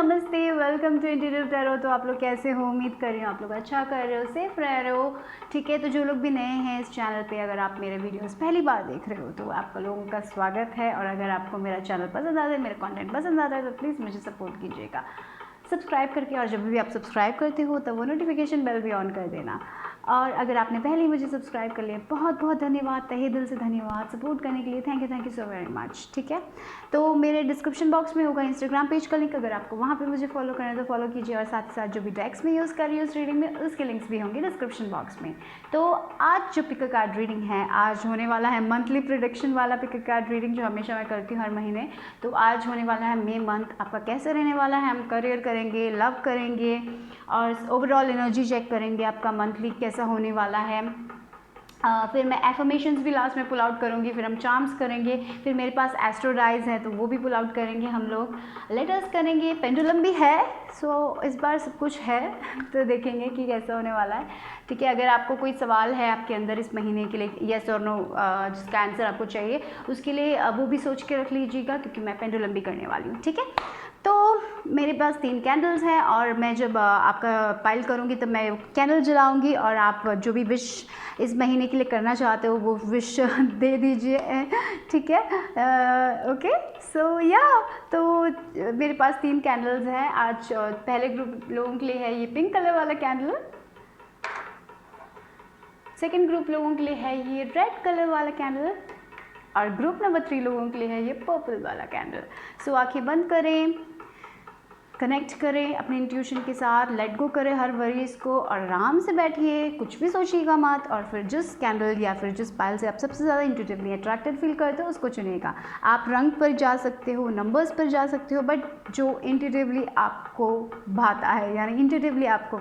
नमस्ते, welcome to interior tarot. तो आप लोग कैसे हो? उम्मीद कर रही हूँ आप लोग अच्छा कर रहे हो, सेफ रह रहे हो। ठीक है, तो जो लोग भी नए हैं इस चैनल पे, अगर आप मेरे वीडियोस पहली बार देख रहे हो तो आप लोगों का स्वागत है। और अगर आपको मेरा चैनल पसंद आता है, मेरा कंटेंट पसंद आता है, तो प्लीज़ मुझे सपोर्ट कीजिएगा सब्सक्राइब करके। और जब भी आप सब्सक्राइब करते हो तब वो नोटिफिकेशन बेल भी ऑन कर देना। और अगर आपने पहले ही मुझे सब्सक्राइब कर लिया, बहुत बहुत धन्यवाद, तहे दिल से धन्यवाद सपोर्ट करने के लिए। Thank you so very much. ठीक है, तो मेरे डिस्क्रिप्शन बॉक्स में होगा इंस्टाग्राम पेज का लिंक, अगर आपको वहाँ पे मुझे फॉलो करना है तो फॉलो कीजिए। और साथ ही साथ जो भी डेक्स में यूज़ कर रही हूँ उस रीडिंग में, उसके लिंक्स भी होंगे डिस्क्रिप्शन बॉक्स में। तो आज जो पिक कार्ड रीडिंग है, आज होने वाला है मंथली प्रिडिक्शन वाला पिक कार्ड रीडिंग, जो हमेशा मैं करती हूँ हर महीने। तो आज होने वाला है मई मंथ आपका कैसे रहने वाला है। हम करियर करेंगे, लव करेंगे और ओवरऑल एनर्जी चेक करेंगे आपका मंथली कैसा होने वाला है। फिर मैं एफर्मेशंस भी लास्ट में पुल आउट करूँगी, फिर हम चार्म्स करेंगे, फिर मेरे पास एस्ट्रो डाइज है तो वो भी पुल आउट करेंगे हम लोग, लेटर्स करेंगे, पेंडुलम भी है। सो इस बार सब कुछ है तो देखेंगे कि कैसा होने वाला है। ठीक है, अगर आपको कोई सवाल है आपके अंदर इस महीने के लिए, येस और नो, जिसका आंसर आपको चाहिए, उसके लिए वो भी सोच के रख लीजिएगा, क्योंकि मैं पेंडुलम भी करने वाली हूँ। ठीक है, तो मेरे पास 3 कैंडल्स हैं और मैं जब आपका पाइल करूँगी तब मैं कैंडल जलाऊँगी और आप जो भी विश इस महीने के लिए करना चाहते हो वो विश दे दीजिए। ठीक है, ओके। सो या, तो मेरे पास 3 कैंडल्स हैं आज। पहले ग्रुप लोगों के लिए है ये पिंक कलर वाला कैंडल, सेकेंड ग्रुप लोगों के लिए है ये रेड कलर वाला कैंडल, और ग्रुप नंबर 3 लोगों के लिए है ये पर्पल वाला कैंडल। सो आंखें बंद करें, कनेक्ट करें अपने इंट्यूशन के साथ, लेट गो करें हर वरीज को और आराम से बैठिए, कुछ भी सोचिएगा मत। और फिर जिस कैंडल या फिर जिस पाइल से आप सबसे ज़्यादा इंट्यूटिवली अट्रैक्टेड फील करते हो उसको चुनिएगा। आप रंग पर जा सकते हो, नंबर्स पर जा सकते हो, बट जो इंट्यूटिवली आपको भाता है, यानी इंट्यूटिवली आपको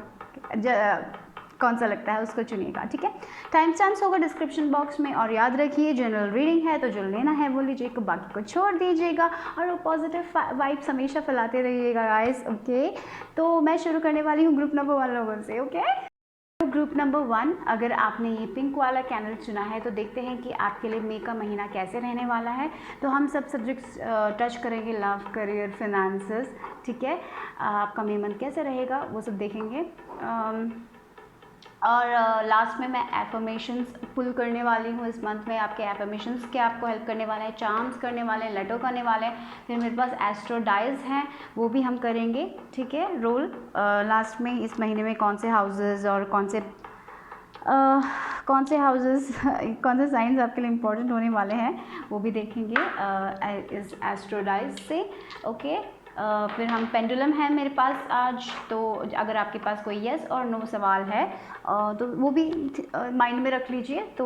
कौन सा लगता है उसको चुनिएगा। ठीक है, टाइम स्टैम्प्स होगा डिस्क्रिप्शन बॉक्स में। और याद रखिए जनरल रीडिंग है तो जो लेना है वो लीजिएगा, बाकी को छोड़ दीजिएगा और वो पॉजिटिव वाइब्स हमेशा फैलाते रहिएगा गाइस। ओके, तो मैं शुरू करने वाली हूँ ग्रुप नंबर 1 लोगों से। ओके, तो ग्रुप नंबर 1, अगर आपने ये पिंक वाला कैंडल चुना है तो देखते हैं कि आपके लिए मई का महीना कैसे रहने वाला है। तो हम सब सब्जेक्ट्स टच करेंगे, लव, करियर, फिनेंसेस। ठीक है, आपका मई मंथ कैसे रहेगा वो सब देखेंगे। और लास्ट में मैं एफर्मेशंस पुल करने वाली हूँ इस मंथ में। आपके एफर्मेशंस क्या आपको हेल्प करने वाले हैं, चार्म्स करने वाले हैं, लेटर करने वाले हैं। फिर मेरे पास एस्ट्रो डाइज हैं, वो भी हम करेंगे। ठीक है, रोल लास्ट में इस महीने में कौन से हाउसेस और कौन से कौन से साइंस आपके लिए इम्पोर्टेंट होने वाले हैं वो भी देखेंगे इस एस्ट्रो डाइज से। ओके, फिर हम पेंडुलम है मेरे पास आज, तो अगर आपके पास कोई येस और नो सवाल है तो वो भी माइंड में रख लीजिए, तो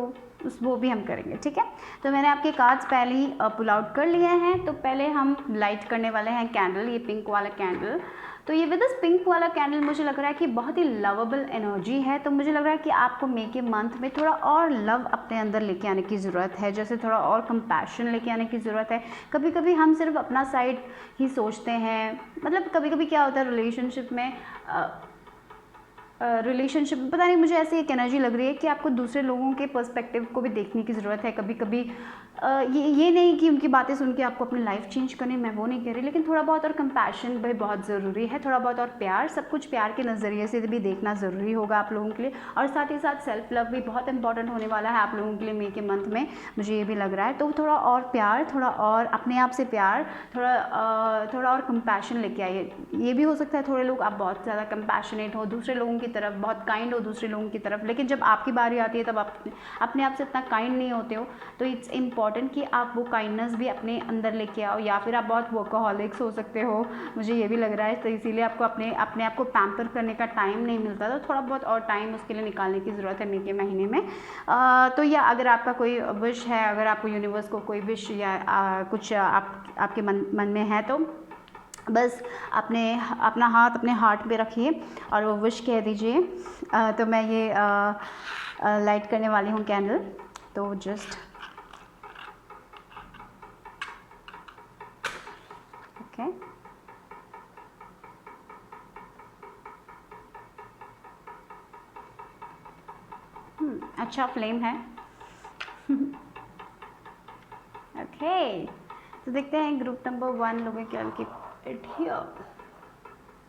वो भी हम करेंगे। ठीक है, तो मैंने आपके कार्ड्स पहले ही पुल आउट कर लिए हैं। तो पहले हम लाइट करने वाले हैं कैंडल, ये पिंक वाला कैंडल। तो ये विद इस पिंक वाला कैंडल मुझे लग रहा है कि बहुत ही लवेबल एनर्जी है। तो मुझे लग रहा है कि आपको मई के मंथ में थोड़ा और लव अपने अंदर लेके आने की ज़रूरत है, जैसे थोड़ा और कंपैशन लेके आने की ज़रूरत है। कभी कभी हम सिर्फ अपना साइड ही सोचते हैं, मतलब कभी कभी क्या होता है रिलेशनशिप में पता नहीं, मुझे ऐसी एक एनर्जी लग रही है कि आपको दूसरे लोगों के पर्सपेक्टिव को भी देखने की ज़रूरत है। कभी कभी ये नहीं कि उनकी बातें सुन के आपको अपनी लाइफ चेंज करनी, मैं वो नहीं कह रही, लेकिन थोड़ा बहुत और कंपैशन भी बहुत ज़रूरी है, थोड़ा बहुत और प्यार, सब कुछ प्यार के नज़रिए से भी देखना ज़रूरी होगा आप लोगों के लिए। और साथ ही साथ सेल्फ लव भी बहुत इंपॉर्टेंट होने वाला है आप लोगों के लिए मई के मंथ में, मुझे ये भी लग रहा है। तो थोड़ा और प्यार, थोड़ा और अपने आप से प्यार, थोड़ा और कंपैशन लेके आइए। ये भी हो सकता है थोड़े लोग आप बहुत ज़्यादा कंपैशनेट हो दूसरे लोगों की तरफ, बहुत काइंड हो दूसरे लोगों की तरफ, लेकिन जब आपकी बारी आती है तब आप अपने आप से इतना काइंड नहीं होते हो। तो इट्स इम्पॉर्टेंट कि आप वो काइंडनेस भी अपने अंदर लेके आओ। या फिर आप बहुत वर्कहॉलिक्स हो सकते हो, मुझे ये भी लग रहा है, तो इसीलिए आपको अपने आप को पैम्पर करने का टाइम नहीं मिलता, तो थोड़ा बहुत और टाइम उसके लिए निकालने की ज़रूरत है मई के महीने में। तो या अगर आपका कोई विश है, अगर आपको यूनिवर्स को कोई विश या कुछ आपके मन में है, तो बस अपना हाथ अपने हार्ट पे रखिए और वो विश कह दीजिए। तो मैं ये लाइट करने वाली हूँ कैंडल, तो जस्ट ओके। अच्छा फ्लेम है। ओके, तो देखते हैं ग्रुप नंबर 1 लोगों के हियर।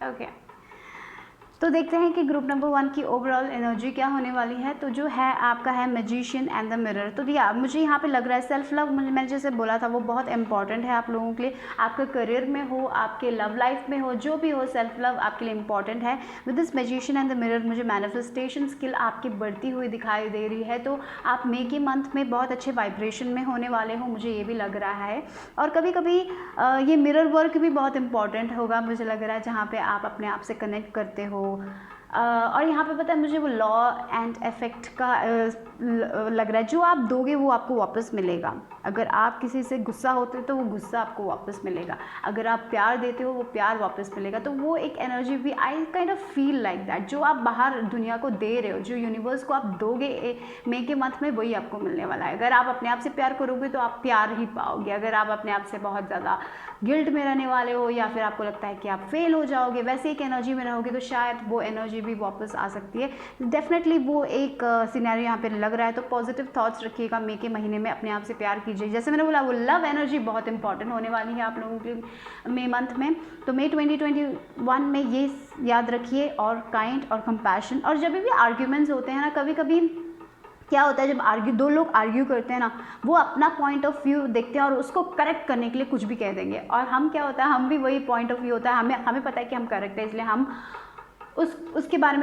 ओके तो देखते हैं कि ग्रुप नंबर 1 की ओवरऑल एनर्जी क्या होने वाली है। तो जो है आपका है मैजिशियन एंड द मिरर। तो या मुझे यहाँ पे लग रहा है सेल्फ लव, मैंने जैसे बोला था वो बहुत इंपॉर्टेंट है आप लोगों के लिए, आपके करियर में हो, आपके लव लाइफ में हो, जो भी हो, सेल्फ लव आपके लिए इंपॉर्टेंट है। With this magician and the mirror मुझे मैनिफेस्टेशन स्किल आपकी बढ़ती हुई दिखाई दे रही है। तो आप मे के मंथ में बहुत अच्छे वाइब्रेशन में होने वाले हो, मुझे ये भी लग रहा है। और कभी कभी ये मिरर वर्क भी बहुत इंपॉर्टेंट होगा मुझे लग रहा है, जहाँ पे आप अपने आप से कनेक्ट करते हो। और यहाँ पे पता है मुझे वो लॉ एंड इफेक्ट का लग रहा है, जो आप दोगे वो आपको वापस मिलेगा। अगर आप किसी से गुस्सा होते हो तो वो गुस्सा आपको वापस मिलेगा, अगर आप प्यार देते हो वो प्यार वापस मिलेगा। तो वो एक एनर्जी भी I kind of feel like that, जो आप बाहर दुनिया को दे रहे हो, जो यूनिवर्स को आप दोगे मे के मंथ में, वही आपको मिलने वाला है। अगर आप अपने आप से प्यार करोगे तो आप प्यार ही पाओगे। अगर आप अपने आप से बहुत ज़्यादा गिल्ट में रहने वाले हो या फिर आपको लगता है कि आप फेल हो जाओगे, वैसे एक एनर्जी में रहोगे, तो शायद वो एनर्जी भी वापस आ सकती है। डेफिनेटली वो एक सिनेरियो यहाँ पे लग रहा है। तो पॉजिटिव थॉट्स रखिएगा, मे के महीने में अपने आप से प्यार कीजिए। जैसे मैंने बोला वो लव एनर्जी बहुत इंपॉर्टेंट होने वाली है आप लोगों के मे मंथ में। तो मे 2021 में ये याद रखिए। और काइंड और कंपैशन। और जब भी आर्ग्यूमेंट्स होते हैं ना, कभी कभी क्या होता है, जब दो लोग आर्ग्यू करते हैं ना, वो अपना पॉइंट ऑफ व्यू देखते हैं और उसको करेक्ट करने के लिए कुछ भी कह देंगे। और हम क्या होता है, हम भी वही पॉइंट ऑफ व्यू होता है, हमें पता है कि हम करेक्ट है, इसलिए हम उसके बारे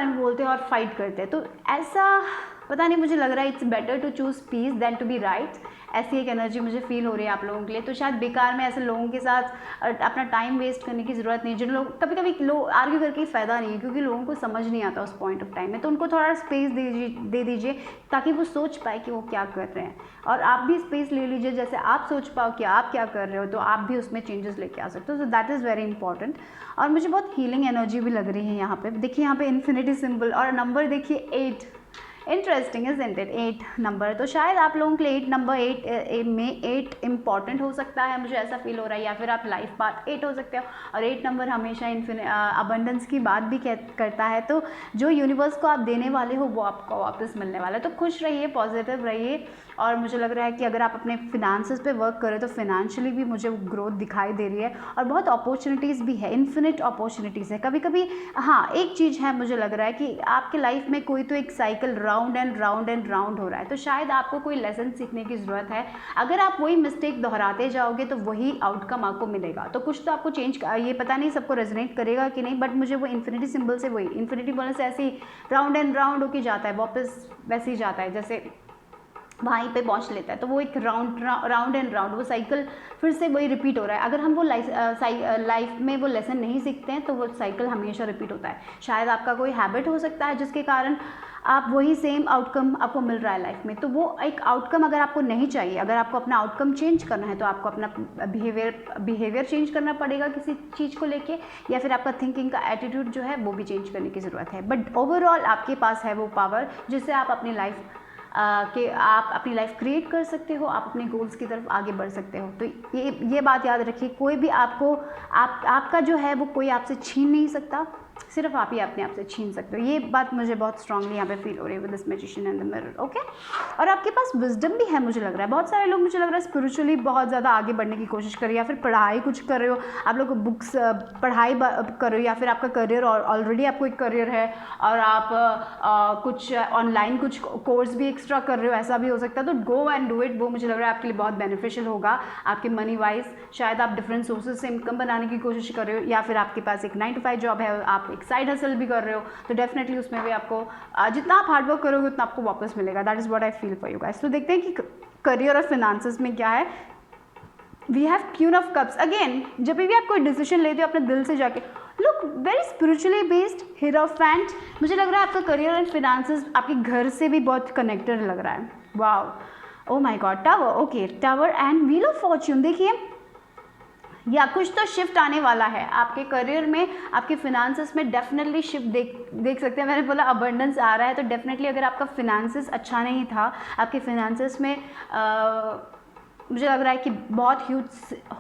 में बोलते हैं और फाइट करते हैं। तो ऐसा पता नहीं, मुझे लग रहा है it's better to choose peace than to be right. ऐसी एक एनर्जी मुझे फील हो रही है आप लोगों के लिए। तो शायद बेकार में ऐसे लोगों के साथ अपना टाइम वेस्ट करने की ज़रूरत नहीं। जिन लोग कभी कभी लोग आर्ग्यू करके फ़ायदा नहीं है, क्योंकि लोगों को समझ नहीं आता उस पॉइंट ऑफ टाइम में। तो उनको थोड़ा स्पेस दे दीजिए ताकि वो सोच पाए कि वो क्या कर रहे हैं। और आप भी स्पेस ले लीजिए, जैसे आप सोच पाओ कि आप क्या कर रहे हो, तो आप भी उसमें चेंजेस लेके आ सकते हो। So that is very important. और मुझे बहुत हीलिंग एनर्जी भी लग रही है यहाँ पे। देखिए यहाँ पे इन्फिनिटी सिंबल और नंबर देखिए 8। Interesting isn't it, 8 number. तो शायद आप लोगों के लिए 8 नंबर 8 में 8 इंपॉर्टेंट हो सकता है, मुझे ऐसा फील हो रहा है। या फिर आप लाइफ पाथ 8 हो सकते हो। और 8 नंबर हमेशा अबंडेंस की बात भी करता है। तो जो यूनिवर्स को आप देने वाले हो वो आपको वापस मिलने वाला है। तो खुश रहिए, पॉजिटिव रहिए। और मुझे लग रहा है कि अगर आप अपने फिनांसेस पे वर्क करें तो फिनेंशियली भी मुझे ग्रोथ दिखाई दे रही है। और बहुत अपॉर्चुनिटीज़ भी है, इन्फिनिट अपॉर्चुनिटीज़ है। कभी कभी हाँ, एक चीज़ है, मुझे लग रहा है कि आपके लाइफ में कोई तो एक साइकिल राउंड एंड राउंड हो रहा है। तो शायद आपको कोई लेसन सीखने की ज़रूरत है। अगर आप वही मिस्टेक दोहराते जाओगे तो वही आउटकम आपको मिलेगा। तो कुछ तो आपको चेंज, ये पता नहीं सबको रेजोनेट करेगा कि नहीं, बट मुझे वो इन्फिनिटी सिंबल से, वही इन्फिनिटी बोलने से ऐसे ही राउंड एंड राउंड होके जाता है, वापस वैसे ही जाता है जैसे वहीं पे पहुंच लेता है। तो वो एक राउंड एंड राउंड वो साइकिल फिर से वही रिपीट हो रहा है। अगर हम वो लाइफ में वो लेसन नहीं सीखते हैं तो वो साइकिल हमेशा रिपीट होता है। शायद आपका कोई हैबिट हो सकता है जिसके कारण आप वही सेम आउटकम आपको मिल रहा है लाइफ में। तो वो एक आउटकम अगर आपको नहीं चाहिए, अगर आपको अपना आउटकम चेंज करना है तो आपको अपना बिहेवियर चेंज करना पड़ेगा किसी चीज़ को लेके, या फिर आपका थिंकिंग का एटीट्यूड जो है वो भी चेंज करने की ज़रूरत है। बट ओवरऑल आपके पास है वो पावर जिससे आप अपनी लाइफ आप अपनी लाइफ क्रिएट कर सकते हो, आप अपने गोल्स की तरफ आगे बढ़ सकते हो। तो ये बात याद रखिए, कोई भी आपका जो है वो कोई आपसे छीन नहीं सकता, सिर्फ आप ही अपने आप से छीन सकते हो। ये बात मुझे बहुत स्ट्रांगली यहाँ पे फील हो रही है with this magician and the mirror. Okay, और आपके पास विजडम भी है मुझे लग रहा है। बहुत सारे लोग मुझे लग रहा है स्पिरिचुअली बहुत ज़्यादा आगे बढ़ने की कोशिश कर रहे हो, या फिर पढ़ाई कुछ कर रहे हो, आप लोग बुक्स पढ़ाई कर रहे हो, या फिर आपका करियर ऑलरेडी आपको एक करियर है और आप कुछ ऑनलाइन कुछ कोर्स भी एक्स्ट्रा कर रहे हो, ऐसा भी हो सकता है। तो गो एंड डू इट, वो मुझे लग रहा है आपके लिए बहुत बेनिफिशियल होगा आपके मनी वाइज। शायद आप डिफरेंट सोर्सेज से इनकम बनाने की कोशिश कर रहे हो, या फिर आपके पास एक 9 to 5 जॉब है, आप एक साइड हसल भी कर रहे हो, तो डेफिनेटली उसमें भी आपको जितना आप हार्डवर्क करोगे उतना आपको वापस मिलेगा। That is what I feel for you guys. तो देखते हैं कि करियर और फिनांसेस में क्या है। We have queen of cups. Again, जब भी आप कोई डिसीजन लेते हो अपने दिल से जाके, लुक वेरी स्पिरिचुअली बेस्ड, हीरोफेंट। मुझे लग रहा है आपका करियर एंड फिनांसेस आपके घर से भी बहुत कनेक्टेड लग रहा है। Wow, oh my God, tower. Okay, tower and wheel of Fortune. देखिए, या कुछ तो शिफ्ट आने वाला है आपके करियर में, आपके फिनांसेस में डेफिनेटली शिफ्ट देख सकते हैं। मैंने बोला अबंडेंस आ रहा है, तो डेफिनेटली अगर आपका फिनांसेस अच्छा नहीं था, आपके फिनांसेस में मुझे लग रहा है कि बहुत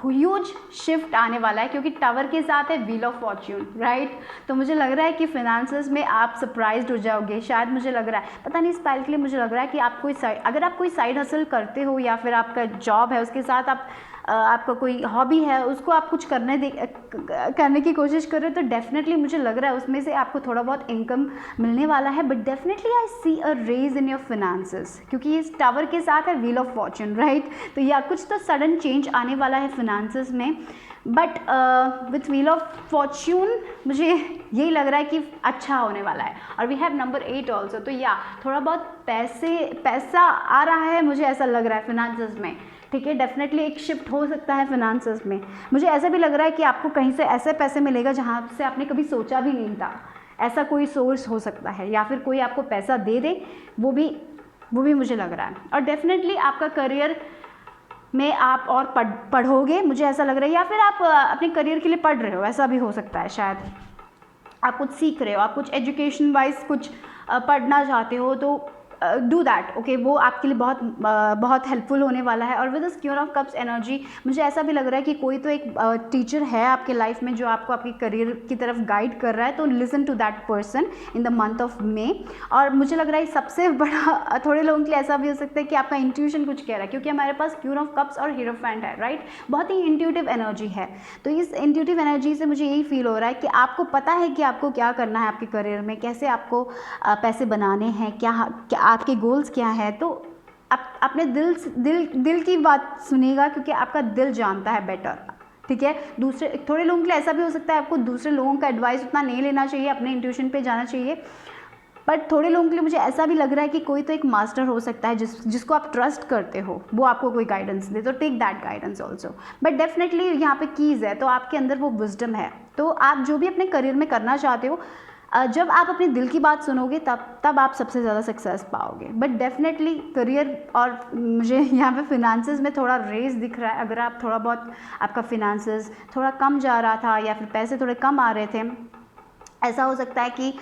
ह्यूज शिफ्ट आने वाला है, क्योंकि टावर के साथ है व्हील ऑफ फॉर्च्यून, राइट। तो मुझे लग रहा है कि फिनांसेस में आप सरप्राइज्ड हो जाओगे। शायद मुझे लग रहा है, पता नहीं इस पाइल के लिए मुझे लग रहा है कि आप अगर आप कोई साइड हसल करते हो या फिर आपका जॉब है उसके साथ आप आपका कोई हॉबी है उसको आप कुछ करने की कोशिश कर रहे हो, तो डेफिनेटली मुझे लग रहा है उसमें से आपको थोड़ा बहुत इनकम मिलने वाला है। But definitely I see a raise in your finances, क्योंकि इस टावर के साथ है व्हील ऑफ फॉर्चून, राइट। तो या कुछ तो सडन चेंज आने वाला है फिनेंसेस में। But with wheel of Fortune मुझे यही लग रहा है कि अच्छा होने वाला है। और वी हैव नंबर 8 ऑल्सो, तो या थोड़ा बहुत पैसा आ रहा है, मुझे ऐसा लग रहा है फिनांसेस में, ठीक है। डेफिनेटली एक शिफ्ट हो सकता है फिनांसेस में। मुझे ऐसा भी लग रहा है कि आपको कहीं से ऐसे पैसे मिलेगा जहाँ से आपने कभी सोचा भी नहीं था, ऐसा कोई सोर्स हो सकता है, या फिर कोई आपको पैसा दे दे, वो भी मुझे लग रहा है। और डेफिनेटली आपका करियर में आप और पढ़ोगे, मुझे ऐसा लग रहा है, या फिर आप अपने करियर के लिए पढ़ रहे हो, ऐसा भी हो सकता है। शायद आप कुछ सीख रहे हो, आप कुछ एजुकेशन वाइज कुछ पढ़ना चाहते हो, तो डू दैट, ओके। वो आपके लिए बहुत हेल्पफुल होने वाला है। और with the queen of cups energy मुझे ऐसा भी लग रहा है कि कोई तो एक टीचर है आपके लाइफ में जो आपको आपके करियर की तरफ गाइड कर रहा है, तो listen to that person in the month of May. और मुझे लग रहा है सबसे बड़ा थोड़े लोगों के लिए ऐसा भी हो सकता है कि आपका इंट्यूशन कुछ कह रहा है, क्योंकि हमारे पास क्यून ऑफ कप्स और हीरोफेंट है, राइट। बहुत ही इंट्यूटिव एनर्जी है। तो इस इंट्यूटिव एनर्जी से मुझे यही फील हो रहा है कि आपको पता है कि आपको क्या करना है आपके करियर में, कैसे आपको पैसे बनाने हैं, क्या आपके गोल्स क्या है। तो आप अपने दिल की बात सुनिएगा, क्योंकि आपका दिल जानता है बेटर, ठीक है। थोड़े लोगों के लिए ऐसा भी हो सकता है आपको दूसरे लोगों का एडवाइस उतना नहीं लेना चाहिए, अपने इंट्यूशन पे जाना चाहिए। बट थोड़े लोगों के लिए मुझे ऐसा भी लग रहा है कि कोई तो एक मास्टर हो सकता है जिसको आप ट्रस्ट करते हो, वो आपको कोई गाइडेंस दे, तो take that guidance also. But definitely यहाँ पे कीज़ है, तो आपके अंदर वो विजडम है। तो आप जो भी अपने करियर में करना चाहते हो, जब आप अपने दिल की बात सुनोगे तब आप सबसे ज़्यादा सक्सेस पाओगे। बट डेफिनेटली करियर, और मुझे यहाँ पे फिनांसेस में थोड़ा रेस दिख रहा है। अगर आप थोड़ा बहुत आपका फिनांसेस थोड़ा कम जा रहा था, या फिर पैसे थोड़े कम आ रहे थे, ऐसा हो सकता है कि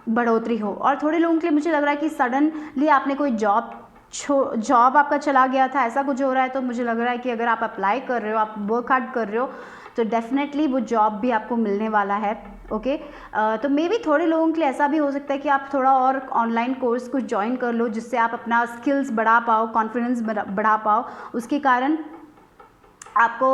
बढ़ोतरी हो। और थोड़े लोगों के लिए मुझे लग रहा है कि सडनली आपने कोई जॉब आपका चला गया था, ऐसा कुछ हो रहा है। तो मुझे लग रहा है कि अगर आप अप्लाई कर रहे हो, आप वर्क हार्ड कर रहे हो, तो डेफिनेटली वो जॉब भी आपको मिलने वाला है, ओके। तो मे बी थोड़े लोगों के लिए ऐसा भी हो सकता है कि आप थोड़ा और ऑनलाइन कोर्स कुछ ज्वाइन कर लो, जिससे आप अपना स्किल्स बढ़ा पाओ, कॉन्फिडेंस बढ़ा पाओ। उसके कारण आपको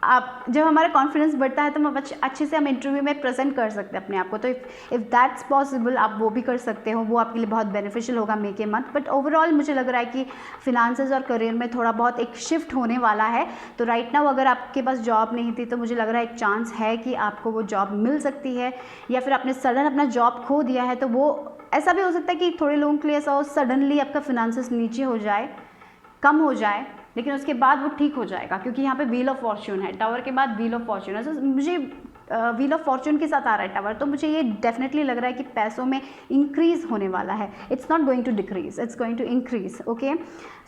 आप जब हमारा कॉन्फिडेंस बढ़ता है तो हम अच्छे से हम इंटरव्यू में प्रेजेंट कर सकते हैं अपने आप को। तो इफ़ दैट्स पॉसिबल, आप वो भी कर सकते हो, वो आपके लिए बहुत बेनिफिशियल होगा मे के मंथ। बट ओवरऑल मुझे लग रहा है कि फिनांसेस और करियर में थोड़ा बहुत एक शिफ्ट होने वाला है। तो राइट नाउ अगर आपके पास जॉब नहीं थी, तो मुझे लग रहा है एक चांस है कि आपको वो जॉब मिल सकती है। या फिर आपने सडन अपना जॉब खो दिया है, तो वो ऐसा भी हो सकता है कि थोड़े लोगों के लिए ऐसा हो, सडनली आपका फिनांसेस नीचे हो जाए, कम हो जाए, लेकिन उसके बाद वो ठीक हो जाएगा, क्योंकि यहाँ पे व्हील ऑफ फॉर्च्यून है, टावर के बाद व्हील ऑफ फॉर्च्यून है। तो मुझे व्हील ऑफ फॉर्च्यून के साथ आ रहा है टावर, तो मुझे ये डेफिनेटली लग रहा है कि पैसों में इंक्रीज़ होने वाला है। It's not going to decrease, it's going to increase, okay.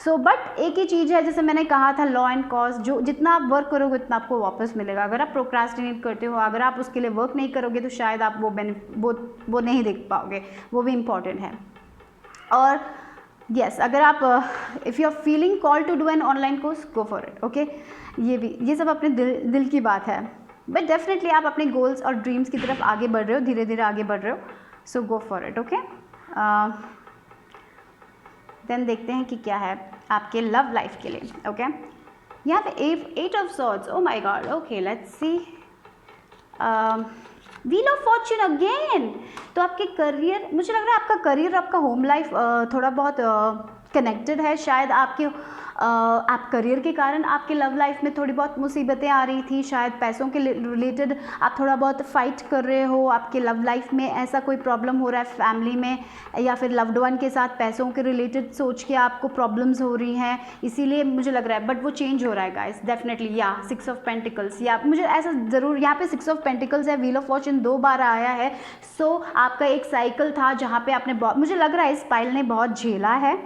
So but एक ही चीज़ है, जैसे मैंने कहा था, लॉ एंड कॉस्ट, जो जितना आप वर्क करोगे उतना आपको वापस मिलेगा। अगर आप प्रोक्रास्टिनेट करते हो, अगर आप उसके लिए वर्क नहीं करोगे, तो शायद आप वो नहीं देख पाओगे, वो भी इम्पॉर्टेंट है। और यस, अगर आप if you are feeling call to do an online course, go for it, okay. ये सब अपने दिल की बात है। बट डेफिनेटली आप अपने गोल्स और ड्रीम्स की तरफ आगे बढ़ रहे हो, धीरे धीरे आगे बढ़ रहे हो, so go for it, okay. Then देखते हैं कि क्या है आपके लव लाइफ के लिए, ओके। यहाँ पे 8 of swords, oh my God, okay, let's see. Wheel of Fortune again. तो आपके करियर, मुझे लग रहा है आपका करियर, आपका होम लाइफ थोड़ा बहुत कनेक्टेड है। शायद आप करियर के कारण आपके लव लाइफ में थोड़ी बहुत मुसीबतें आ रही थी, शायद पैसों के रिलेटेड आप थोड़ा बहुत फाइट कर रहे हो, आपके लव लाइफ में ऐसा कोई प्रॉब्लम हो रहा है फैमिली में, या फिर लव्ड वन के साथ पैसों के रिलेटेड सोच के आपको प्रॉब्लम्स हो रही हैं, इसीलिए मुझे लग रहा है। बट वो चेंज हो रहा है गाइस, डेफिनेटली। या 6 ऑफ पेंटिकल्स, या मुझे ऐसा ज़रूर, यहाँ पे 6 ऑफ पेंटिकल्स है, व्हील ऑफ फॉर्च्यून 2 बार आया है। सो आपका एक साइकिल था जहाँ पे आपने मुझे लग रहा है इस पाइल ने बहुत झेला है,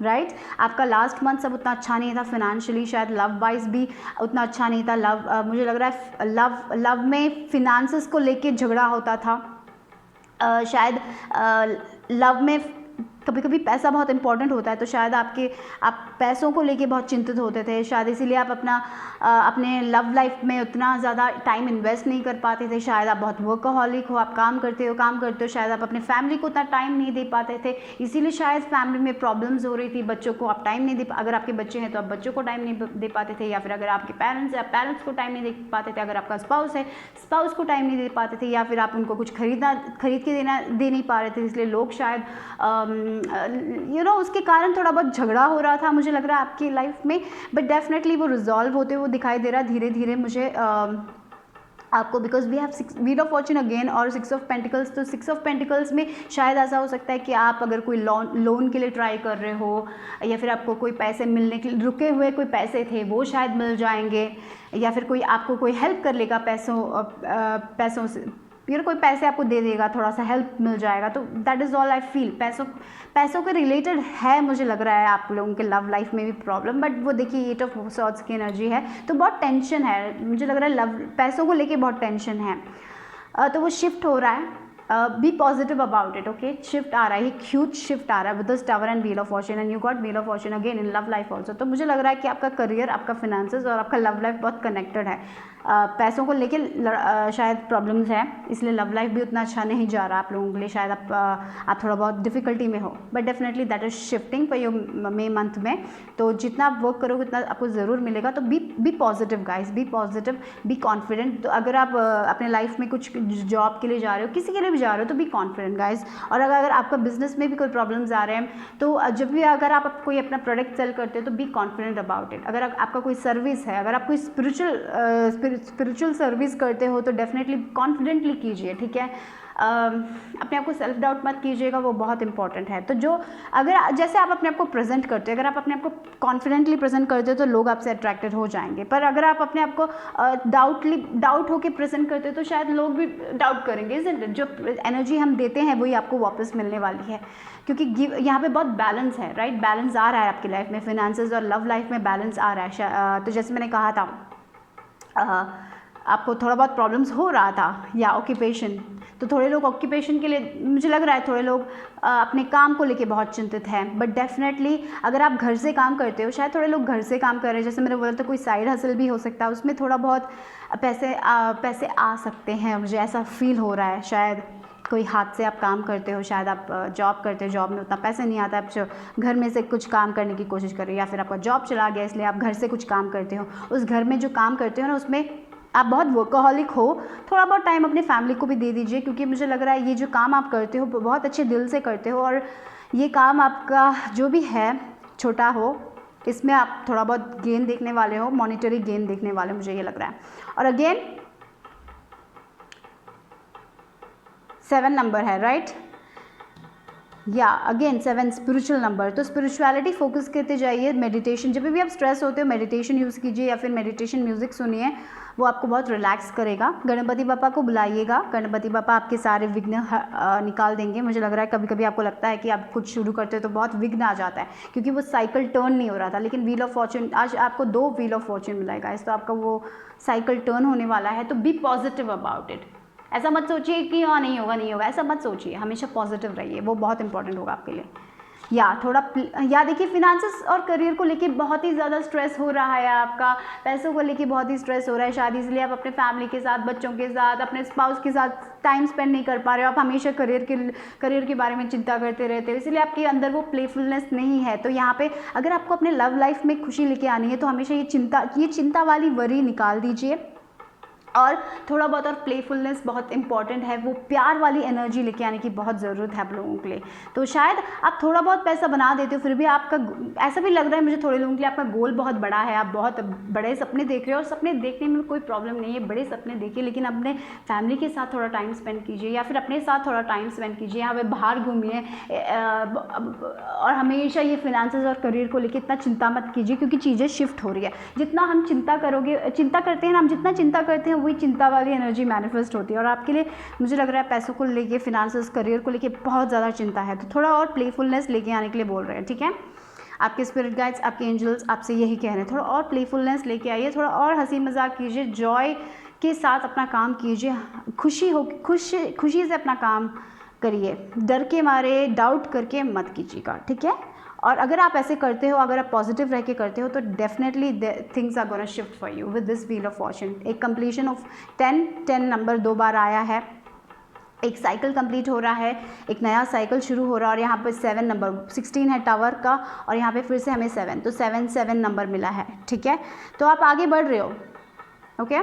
राइट। आपका लास्ट मंथ सब उतना अच्छा नहीं था फाइनेंशियली, शायद लव वाइज भी उतना अच्छा नहीं था। मुझे लग रहा है लव में फिनांसेस को लेके झगड़ा होता था, शायद लव में कभी कभी पैसा बहुत इंपॉर्टेंट होता है, तो शायद आप पैसों को लेके बहुत चिंतित होते थे, शायद इसीलिए आप अपने लव लाइफ में उतना ज़्यादा टाइम इन्वेस्ट नहीं कर पाते थे। शायद आप बहुत वर्कहॉलिक हो, आप काम करते हो, शायद आप अपने फैमिली को उतना टाइम नहीं दे पाते थे, इसीलिए शायद फैमिली में प्रॉब्लम्स हो रही थी। बच्चों को आप टाइम नहीं दे, अगर आपके बच्चे हैं तो आप बच्चों को टाइम नहीं दे पाते थे, या फिर अगर आपके पेरेंट्स हैं, आप पेरेंट्स को टाइम नहीं दे पाते थे, अगर आपका स्पाउस है, स्पाउस को टाइम नहीं दे पाते थे, या फिर आप उनको कुछ खरीद के दे नहीं पा रहे थे, इसलिए लोग शायद उसके कारण थोड़ा बहुत झगड़ा हो रहा था, मुझे लग रहा है आपकी लाइफ में। बट डेफिनेटली वो रिजॉल्व होते हुए दिखाई दे रहा है धीरे धीरे मुझे आपको, because we have wheel of fortune again और 6 ऑफ पेंटिकल्स। तो 6 ऑफ पेंटिकल्स में शायद ऐसा हो सकता है कि आप अगर कोई लोन के लिए ट्राई कर रहे हो, या फिर आपको कोई पैसे मिलने के रुके हुए कोई पैसे थे वो शायद मिल जाएंगे, या फिर कोई आपको कोई हेल्प कर लेगा पैसों से, कोई पैसे आपको दे देगा, थोड़ा सा हेल्प मिल जाएगा। तो that is all I feel. पैसों के रिलेटेड है मुझे लग रहा है आप लोगों के लव लाइफ में भी प्रॉब्लम, बट वो देखिए 8 ऑफ सॉर्ड्स की एनर्जी है, तो बहुत टेंशन है, मुझे लग रहा है पैसों को लेके बहुत टेंशन है। तो वो शिफ्ट हो रहा है, be positive about it, okay. Shift आ रहा है, एक ह्यूज शिफ्ट आ रहा है with the tower and wheel of fortune, and you got wheel of fortune again in love life also. तो मुझे लग रहा है कि आपका करियर, आपका फिनेंसेस और आपका लव लाइफ बहुत कनेक्टेड है। पैसों को लेके शायद प्रॉब्लम्स है, इसलिए लव लाइफ भी उतना अच्छा नहीं जा रहा आप लोगों के लिए, शायद आप थोड़ा बहुत डिफिकल्टी में हो, but definitely that is shifting for your May month में। तो जितना आप वर्क करोगे उतना आपको ज़रूर मिलेगा। तो be positive guys, be positive, be confident. तो अगर आप अपने लाइफ में कुछ जॉब के लिए जा रहे हो, किसी के लिए भी जा रहे हो, तो बी कॉन्फिडेंट गाइस। और अगर आपका बिजनेस में भी कोई प्रॉब्लम्स आ रहे हैं, तो जब भी अगर आप कोई अपना प्रोडक्ट सेल करते हो तो बी कॉन्फिडेंट अबाउट इट। अगर आपका कोई सर्विस है, अगर आप कोई स्पिरिचुअल सर्विस करते हो तो डेफिनेटली कॉन्फिडेंटली कीजिए, ठीक है। अपने आप को सेल्फ डाउट मत कीजिएगा, वो बहुत इंपॉर्टेंट है। तो अगर जैसे आप अपने आप को प्रेजेंट करते हो, अगर आप अपने आप को कॉन्फिडेंटली प्रेजेंट करते हो तो लोग आपसे अट्रैक्टेड हो जाएंगे, पर अगर आप अपने आप को डाउट होकर प्रेजेंट करते हो तो शायद लोग भी डाउट करेंगे। जो एनर्जी हम देते हैं वही आपको वापस मिलने वाली है, क्योंकि यहाँ पे बहुत बैलेंस है, राइट। बैलेंस आ रहा है आपकी लाइफ में, फिनेंसेस और लव लाइफ में बैलेंस आ रहा है। तो जैसे मैंने कहा था आपको थोड़ा बहुत प्रॉब्लम्स हो रहा था, या ऑक्यूपेशन, तो थोड़े लोग ऑक्यूपेशन के लिए, मुझे लग रहा है थोड़े लोग अपने काम को लेके बहुत चिंतित हैं। बट डेफिनेटली अगर आप घर से काम करते हो, शायद थोड़े लोग घर से काम कर रहे हैं, जैसे मैंने बोला था कोई साइड हसल भी हो सकता है, उसमें थोड़ा बहुत पैसे आ सकते हैं, मुझे ऐसा फील हो रहा है। शायद कोई हाथ से आप काम करते हो, शायद आप जॉब करते हो, जॉब में उतना पैसे नहीं आता, आप घर में से कुछ काम करने की कोशिश कर रहे हो, या फिर आपका जॉब चला गया इसलिए आप घर से कुछ काम करते हो। उस घर में जो काम करते हो ना, उसमें आप बहुत वर्कहॉलिक हो, थोड़ा बहुत टाइम अपने फैमिली को भी दे दीजिए, क्योंकि मुझे लग रहा है ये जो काम आप करते हो बहुत अच्छे दिल से करते हो, और ये काम आपका जो भी है छोटा हो, इसमें आप थोड़ा बहुत गेन देखने वाले हो, मॉनिटरी गेन देखने वाले, मुझे ये लग रहा है। और अगेन 7 नंबर है, राइट, या अगेन 7 स्पिरिचुअल नंबर। तो स्पिरिचुअलिटी फोकस करते जाइए। मेडिटेशन, जब भी आप स्ट्रेस होते हो मेडिटेशन यूज़ कीजिए, या फिर मेडिटेशन म्यूज़िक सुनिए, वो आपको बहुत रिलैक्स करेगा। गणपति बापा को बुलाइएगा, गणपति बापा आपके सारे विघ्न निकाल देंगे। मुझे लग रहा है कभी कभी आपको लगता है कि आप कुछ शुरू करते हो तो बहुत विघ्न आ जाता है, क्योंकि वो साइकिल टर्न नहीं हो रहा था, लेकिन व्हील ऑफ फॉर्चून, आज आपको 2 व्हील ऑफ फॉर्चून मिलेगा, इस तो आपका वो साइकिल टर्न होने वाला है। तो बी पॉजिटिव अबाउट इट। ऐसा मत सोचिए कि हाँ नहीं होगा, ऐसा मत सोचिए, हमेशा पॉजिटिव रहिए, वो बहुत इंपॉर्टेंट होगा आपके लिए। या देखिए फिनांसेस और करियर को लेके बहुत ही ज़्यादा स्ट्रेस हो रहा है आपका, पैसों को लेके बहुत ही स्ट्रेस हो रहा है शायद, इसलिए आप अपने फैमिली के साथ, बच्चों के साथ, अपने स्पाउस के साथ टाइम स्पेंड नहीं कर पा रहे हो। आप हमेशा करियर के बारे में चिंता करते रहते हो, इसलिए आपके अंदर वो प्लेफुलनेस नहीं है। तो यहाँ पे अगर आपको अपने लव लाइफ में खुशी लेके आनी है तो हमेशा ये चिंता वाली वरी निकाल दीजिए, और थोड़ा बहुत और प्लेफुलनेस बहुत इंपॉर्टेंट है, वो प्यार वाली एनर्जी लेके आने की बहुत ज़रूरत है आप लोगों के लिए। तो शायद आप थोड़ा बहुत पैसा बना देते हो, फिर भी आपका ऐसा भी लग रहा है मुझे थोड़े लोगों के लिए आपका गोल बहुत बड़ा है, आप बहुत बड़े सपने देख रहे हो, और सपने देखने में कोई प्रॉब्लम नहीं है, बड़े सपने देखिए, लेकिन अपने फैमिली के साथ थोड़ा टाइम स्पेंड कीजिए, या फिर अपने साथ थोड़ा टाइम स्पेंड कीजिए, यहाँ पे बाहर घूमिए, और हमेशा ये फिनांसेस और करियर को लेकर इतना चिंता मत कीजिए, क्योंकि चीज़ें शिफ्ट हो रही है। जितना हम चिंता करते हैं ना, हम जितना चिंता करते हैं वही चिंता वाली एनर्जी मैनिफेस्ट होती है। और आपके लिए मुझे लग रहा है पैसों को लेके, फिनांसेस, करियर को लेके बहुत ज़्यादा चिंता है, तो थोड़ा और प्लेफुलनेस लेके आने के लिए बोल रहे हैं, ठीक है। आपके स्पिरिट गाइड्स, आपके एंजल्स आपसे यही कह रहे हैं, थोड़ा और प्लेफुलनेस लेके आइए, थोड़ा और हंसी मजाक कीजिए, जॉय के साथ अपना काम कीजिए, खुशी से अपना काम करिए, डर के मारे डाउट करके मत कीजिएगा, ठीक है। और अगर आप ऐसे करते हो, अगर आप पॉजिटिव रह के करते हो तो definitely things are gonna shift for you with this wheel of fortune. एक कंप्लीशन ऑफ 10 नंबर 2 बार आया है, एक साइकिल कंप्लीट हो रहा है, एक नया साइकिल शुरू हो रहा है, और यहाँ पे 7 नंबर 16 है टावर का, और यहाँ पे फिर से हमें 7, तो 7 नंबर मिला है, ठीक है। तो आप आगे बढ़ रहे हो, okay.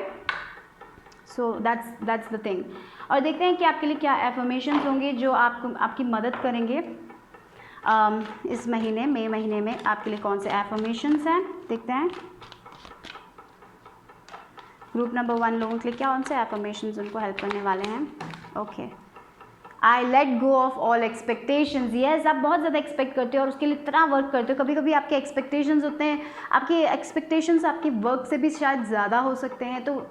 So that's the thing. और देखते हैं कि आपके लिए क्या एफर्मेशंस होंगे जो आपकी मदद करेंगे इस महीने, मई महीने में आपके लिए कौन से एफर्मेशंस हैं, देखते हैं। ग्रुप नंबर 1 लोगों के लिए क्या कौन से एफर्मेशंस उनको हेल्प करने वाले हैं। Okay, I let go of all expectations. Yes, आप बहुत ज़्यादा एक्सपेक्ट करते हो और उसके लिए इतना वर्क करते हो। कभी कभी आपके एक्सपेक्टेशंस होते हैं, आपके एक्सपेक्टेशंस आपके वर्क से भी शायद ज़्यादा हो सकते हैं, तो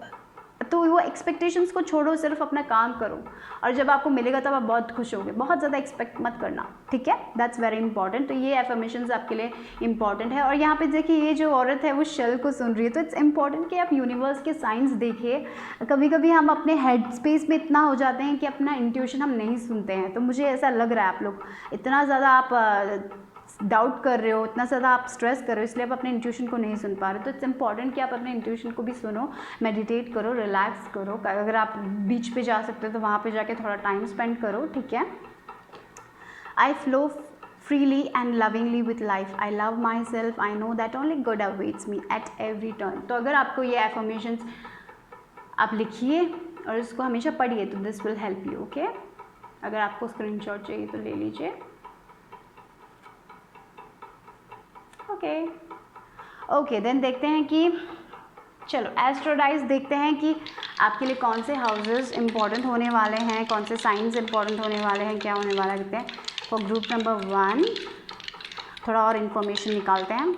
वो एक्सपेक्टेशंस को छोड़ो, सिर्फ अपना काम करो, और जब आपको मिलेगा तब आप बहुत खुश होगे। बहुत ज़्यादा एक्सपेक्ट मत करना, ठीक है। That's very important. तो ये एफर्मेशंस आपके लिए इंपॉर्टेंट है। और यहाँ पे देखिए, ये जो औरत है वो शेल को सुन रही है, तो इट्स इंपॉर्टेंट कि आप यूनिवर्स के साइंस देखिए। कभी कभी हम अपने हेड स्पेस में इतना हो जाते हैं कि अपना इंट्यूशन हम नहीं सुनते हैं। तो मुझे ऐसा लग रहा है आप लोग इतना ज़्यादा आप डाउट कर रहे हो, इतना ज़्यादा आप स्ट्रेस कर रहे हो, इसलिए आप अपने इंट्यूशन को नहीं सुन पा रहे। तो इट्स इंपॉर्टेंट कि आप अपने इंट्यूशन को भी सुनो, मेडिटेट करो, रिलैक्स करो। अगर आप बीच पे जा सकते हो तो वहाँ पे जाके थोड़ा टाइम स्पेंड करो, ठीक है। आई flow freely and lovingly with life. I love myself. I know that only good awaits me at every turn. तो अगर आपको ये एफर्मेशंस आप लिखिए और इसको हमेशा पढ़िए, तो this will help you, okay. अगर आपको स्क्रीनशॉट चाहिए तो ले लीजिए, ओके। देन देखते हैं कि, चलो एस्ट्रोडाइज देखते हैं कि आपके लिए कौन से हाउसेस इंपॉर्टेंट होने वाले हैं, कौन से साइंस इंपॉर्टेंट होने वाले हैं, क्या होने वाला है, देखते हैं। फॉर ग्रुप नंबर 1 थोड़ा और इन्फॉर्मेशन निकालते हैं।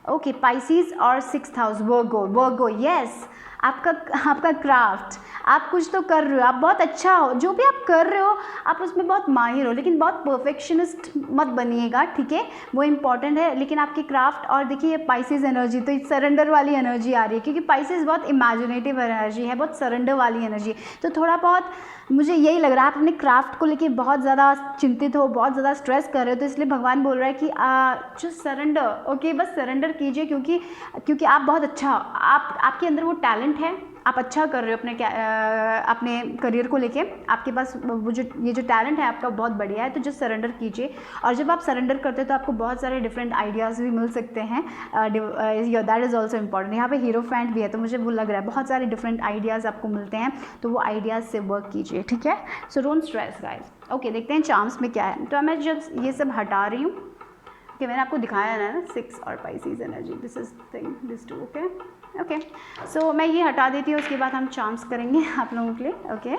ओके, पाइसीज और 6th हाउस, वर्गो, यस। आपका क्राफ्ट, आप कुछ तो कर रहे हो, आप बहुत अच्छा हो, जो भी आप कर रहे हो आप उसमें बहुत माहिर हो, लेकिन बहुत परफेक्शनिस्ट मत बनिएगा, ठीक है। वो इंपॉर्टेंट है, लेकिन आपके क्राफ्ट, और देखिए पाइसेस एनर्जी, तो सरेंडर वाली एनर्जी आ रही है, क्योंकि पाइसेस बहुत इमेजिनेटिव एनर्जी है, बहुत सरेंडर वाली एनर्जी। तो थोड़ा बहुत मुझे यही लग रहा है आप अपने क्राफ्ट को लेके बहुत ज़्यादा चिंतित हो, बहुत ज़्यादा स्ट्रेस कर रहे हो। तो इसलिए भगवान बोल रहा है कि जस्ट सरेंडर, ओके, बस सरेंडर कीजिए, क्योंकि आप बहुत अच्छा, आपके अंदर वो टैलेंट है, आप अच्छा कर रहे हो अपने करियर को लेके, आपके पास वो ये जो टैलेंट है आपका बहुत बढ़िया है। तो जस्ट सरेंडर कीजिए, और जब आप सरेंडर करते हो तो आपको बहुत सारे डिफरेंट आइडियाज़ भी मिल सकते हैं। That is also important. यहाँ पे हीरोफेंट भी है, तो मुझे वो लग रहा है बहुत सारे डिफरेंट आइडियाज़ आपको मिलते हैं, तो वो आइडियाज़ से वर्क कीजिए, ठीक है। So don't stress guys. Okay, देखते हैं चार्म्स में क्या है। तो मैं जब ये सब हटा रही हूँ, कि मैंने आपको दिखाया ना 6 और Pisces energy, this is thing, this 2, okay. So मैं ये हटा देती हूँ, उसके बाद हम चार्म्स करेंगे आप लोगों के लिए, ओके।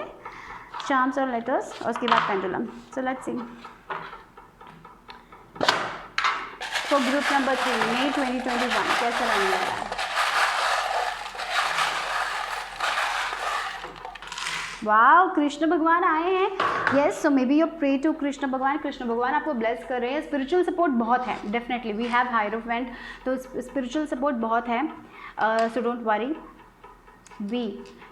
चार्म्स और लेटर्स, और उसके बाद pendulum. So let's C for group number 3 मई 2021 कैसा लगने लगा है। वाह, कृष्ण भगवान आए हैं। Yes, so maybe you pray to Krishna भगवान। कृष्ण भगवान आपको ब्लेस कर रहे हैं। स्पिरिचुअल सपोर्ट बहुत है, डेफिनेटली वी हैव हायरोफेंट, तो स्पिरिचुअल सपोर्ट बहुत है। So don't worry.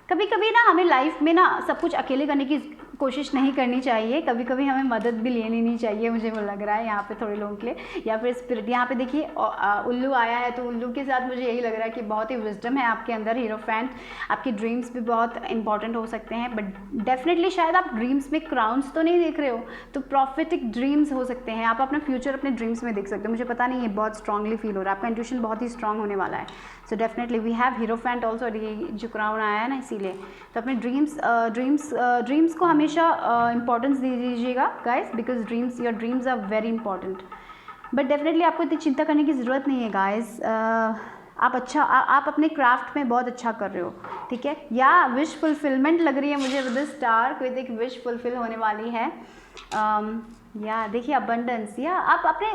कभी कभी ना हमें लाइफ में ना सब कुछ अकेले करने की कोशिश नहीं करनी चाहिए, कभी कभी हमें मदद भी ले लेनी चाहिए, मुझे वो लग रहा है यहाँ पे थोड़े लोगों के लिए। या फिर स्पिरिट, यहाँ पे देखिए उल्लू आया है, तो उल्लू के साथ मुझे यही लग रहा है कि बहुत ही विजडम है आपके अंदर, हीरोफेंट। आपके ड्रीम्स भी बहुत इंपॉर्टेंट हो सकते हैं, बट डेफिनेटली शायद आप ड्रीम्स में क्राउन्स तो नहीं देख रहे हो, तो प्रॉफिटिक ड्रीम्स हो सकते हैं। आप अपना फ्यूचर अपने ड्रीम्स में देख सकते हो। मुझे पता नहीं, ये बहुत स्ट्रांगली फील हो रहा है, आपका इंट्यूशन बहुत ही स्ट्रांग होने वाला है। So definitely we have hierophant also, ये जो क्राउन आया है ना, इसीलिए। तो अपने ड्रीम्स को हमेशा इंपॉर्टेंस दे दीजिएगा guys, because your dreams are very important. But definitely आपको इतनी चिंता करने की ज़रूरत नहीं है गाइस। आप अपने क्राफ्ट में बहुत अच्छा कर रहे हो, ठीक है। या विश फुलफिलमेंट लग रही है मुझे विद द स्टार, कोई एक विश फुलफिल होने वाली है। या देखिए अबंडेंस, या आप अपने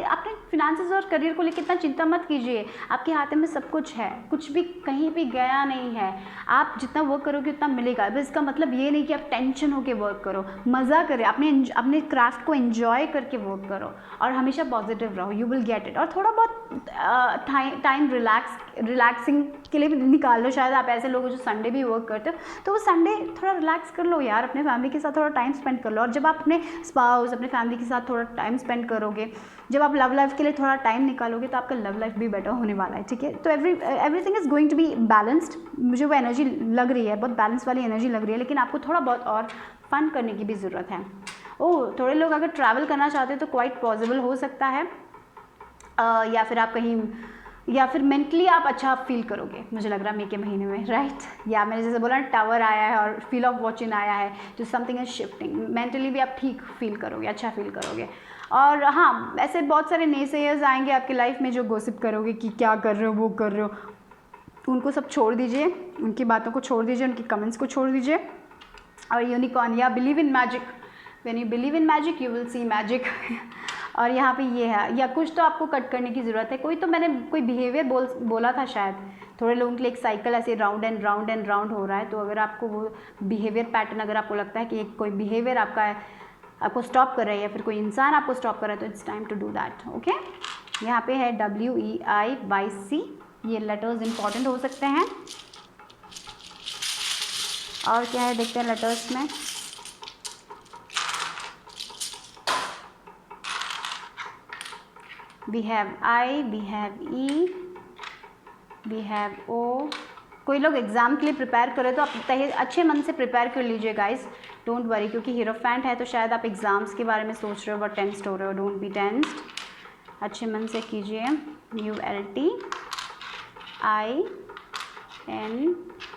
फिनेंसेस और करियर को लेकर इतना चिंता मत कीजिए। आपके हाथ में सब कुछ है, कुछ भी कहीं भी गया नहीं है। आप जितना वर्क करोगे उतना मिलेगा। बस इसका मतलब ये नहीं कि आप टेंशन होके वर्क करो, मज़ा करें, अपने क्राफ्ट को एंजॉय करके वर्क करो, और हमेशा पॉजिटिव रहो, यू विल गेट इट। और थोड़ा बहुत टाइम रिलैक्स रिलैक्सिंग के लिए भी निकाल लो। शायद आप ऐसे लोग हो जो संडे भी वर्क करते हो, तो वो संडे थोड़ा रिलैक्स कर लो यार, अपने फैमिली के साथ थोड़ा टाइम स्पेंड कर लो। और जब आप अपने स्पाउस, अपने फैमिली के साथ थोड़ा टाइम स्पेंड करोगे, जब आप लव लाइफ के लिए थोड़ा टाइम निकालोगे, तो आपका लव लाइफ भी बेटर होने वाला है, ठीक है। तो everything is going to be balanced. मुझे वो एनर्जी लग रही है, बहुत बैलेंस वाली एनर्जी लग रही है, लेकिन आपको थोड़ा बहुत और फन करने की भी ज़रूरत है। थोड़े लोग अगर ट्रैवल करना चाहते हैं तो क्वाइट पॉसिबल हो सकता है, या फिर आप कहीं, या फिर मेंटली आप अच्छा फील करोगे, मुझे लग रहा है मई के महीने में, राइट। या मैंने जैसे बोला टावर आया है और फील ऑफ फॉर्च्यून आया है, तो समथिंग इज शिफ्टिंग। मेंटली भी आप ठीक फील करोगे, अच्छा फील करोगे। और हाँ, ऐसे बहुत सारे नेसेयर्स आएंगे आपकी लाइफ में जो गॉसिप करोगे कि क्या कर रहे हो, वो कर रहे हो, उनको सब छोड़ दीजिए, उनकी बातों को छोड़ दीजिए, उनकी कमेंट्स को छोड़ दीजिए। और यूनिकॉर्न, या believe in magic, when you believe in magic you will see magic. और यहाँ पे ये है, या कुछ तो आपको कट करने की ज़रूरत है। मैंने कोई बिहेवियर बोला था शायद, थोड़े लोगों के लिए एक साइकिल ऐसे round and round and round हो रहा है। तो अगर आपको वो बिहेवियर पैटर्न, अगर आपको लगता है कि एक कोई बिहेवियर आपको स्टॉप कर रहा है, या फिर कोई इंसान आपको स्टॉप कर रहा है, तो it's time to do that, okay. यहाँ पे है WEIYC, ये लेटर्स इंपॉर्टेंट हो सकते हैं। और क्या है देखते हैं लेटर्स में। we have I, we have E, we have O। कोई लोग एग्ज़ाम के लिए प्रिपेयर करें तो आप अच्छे मन से प्रिपेयर कर लीजिए गाइस, डोंट वरी, क्योंकि हीरोफेंट है तो शायद आप एग्ज़ाम्स के बारे में सोच रहे हो, बट टेंस्ड हो रहे हो, डोंट बी टेंस्ड, अच्छे मन से कीजिए। ULTIN,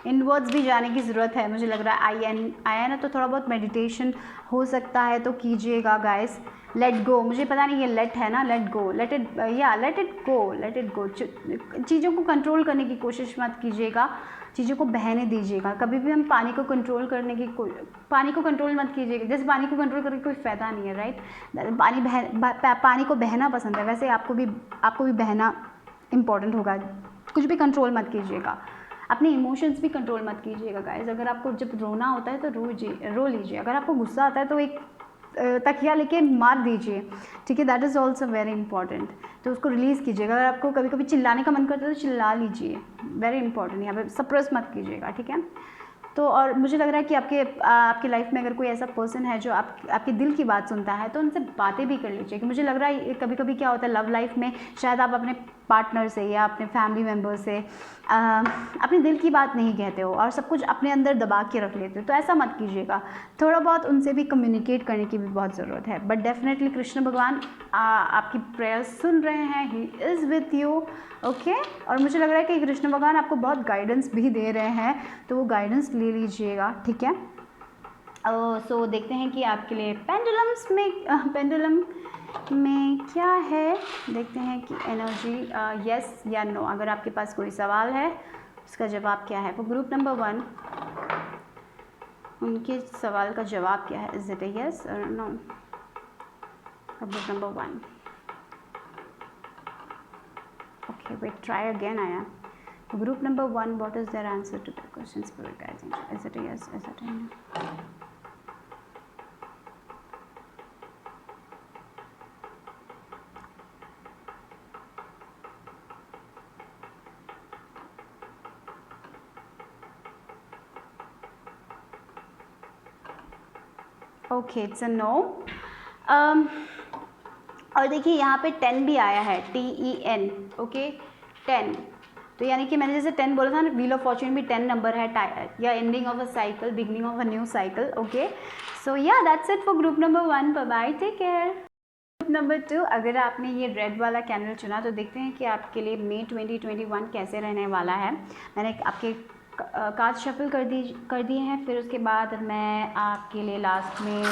इनवर्ड्स भी जाने की ज़रूरत है, मुझे लग रहा है IN आया ना, तो थोड़ा बहुत मेडिटेशन हो सकता है तो कीजिएगा गाइस। लेट गो, मुझे पता नहीं ये लेट है ना, लेट गो, लेट इट, या लेट इट गो। चीज़ों को कंट्रोल करने की कोशिश मत कीजिएगा, चीज़ों को बहने दीजिएगा। कभी भी हम पानी को कंट्रोल मत कीजिएगा। जैसे पानी को कंट्रोल करके कोई फ़ायदा नहीं है, राइट। पानी को बहना पसंद है, वैसे आपको भी बहना इम्पॉर्टेंट होगा। कुछ भी कंट्रोल मत कीजिएगा, अपने इमोशंस भी कंट्रोल मत कीजिएगा गाइस। अगर आपको जब रोना होता है तो रो लीजिए। अगर आपको गुस्सा आता है तो एक तकिया लेके मार दीजिए, ठीक है, that is also very important. तो उसको रिलीज़ कीजिएगा। अगर आपको कभी कभी चिल्लाने का मन करता है तो चिल्ला लीजिए, वेरी इंपॉर्टेंट, यहाँ पे सप्रेस मत कीजिएगा, ठीक है। तो और मुझे लग रहा है कि आपकी लाइफ में अगर कोई ऐसा पर्सन है जो आपके दिल की बात सुनता है, तो उनसे बातें भी कर लीजिए। कि मुझे लग रहा है कभी कभी क्या होता है लव लाइफ में, शायद आप अपने पार्टनर से या अपने फैमिली मेम्बर से अपने दिल की बात नहीं कहते हो और सब कुछ अपने अंदर दबा के रख लेते हो, तो ऐसा मत कीजिएगा। थोड़ा बहुत उनसे भी कम्युनिकेट करने की भी बहुत ज़रूरत है। बट डेफिनेटली कृष्ण भगवान आपकी प्रेयर सुन रहे हैं, he is with you, okay. और मुझे लग रहा है कि कृष्ण भगवान आपको बहुत गाइडेंस भी दे रहे हैं, तो वो गाइडेंस ले लीजिएगा, ठीक है। सो देखते हैं कि आपके लिए पेंडुलम में क्या है, देखते हैं कि एनर्जी यस या नो। अगर आपके पास कोई सवाल है उसका जवाब क्या है। वो ग्रुप नंबर 1, उनके सवाल का जवाब क्या है, इज इट ए यस और no. Group number 1, okay wait, try again आया। Group number 1, what is their answer to the questions for guidance? Is it a yes? Is it a no? Okay, it's a no. और देखिए यहाँ पे 10 भी आया है, TEN, okay 10। तो यानी कि मैंने जैसे 10 बोला था ना, व्हील ऑफ फॉर्च्यून भी 10 नंबर है, या ending of a cycle, beginning of a new cycle, okay. So yeah that's it for group number 1, bye bye, take care. Group number 2, अगर आपने ये रेड वाला कैंडल चुना तो देखते हैं कि आपके लिए मई 2021 कैसे रहने वाला है। मैंने आपके कार्ड शफल कर दिए हैं, फिर उसके बाद मैं आपके लिए लास्ट में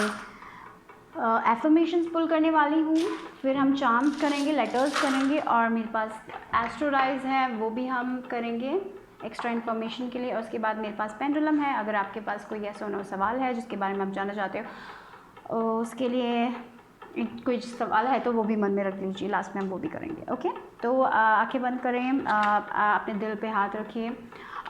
एफर्मेशंस पुल करने वाली हूँ, फिर हम चार्म्स करेंगे, लेटर्स करेंगे, और मेरे पास एस्ट्रोडाइज है वो भी हम करेंगे एक्स्ट्रा इन्फॉर्मेशन के लिए। और उसके बाद मेरे पास पेंडुलम है। अगर आपके पास कोई यस और नो सवाल है जिसके बारे में आप जानना चाहते हो, उसके लिए कोई सवाल है तो वो भी मन में रख लीजिए, लास्ट में हम वो भी करेंगे, ओके। तो आंखें बंद करें, अपने दिल पे हाथ रखिए,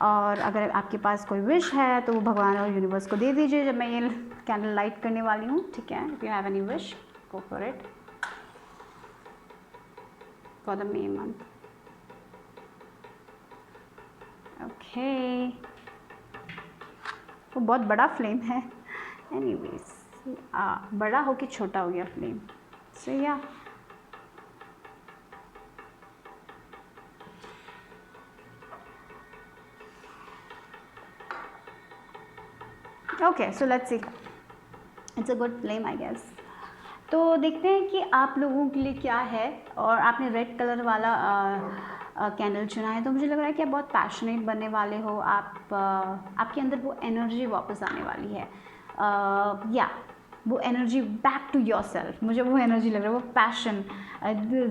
और अगर आपके पास कोई विश है तो वो भगवान और यूनिवर्स को दे दीजिए जब मैं ये कैंडल लाइट करने वाली हूँ, ठीक है। If you have any wish, go for it for the May month. Okay, वो बहुत बड़ा फ्लेम है। एनीवेज, बड़ा हो कि छोटा हो गया फ्लेम, सही है। Okay, so let's see, it's a good flame I guess. तो देखते हैं कि आप लोगों के लिए क्या है। और आपने रेड कलर वाला कैंडल चुना है, तो मुझे लग रहा है कि आप बहुत पैशनेट बनने वाले हो। आपके अंदर वो एनर्जी वापस आने वाली है, या वो energy back to your self, मुझे वो एनर्जी लग रहा है, वो पैशन,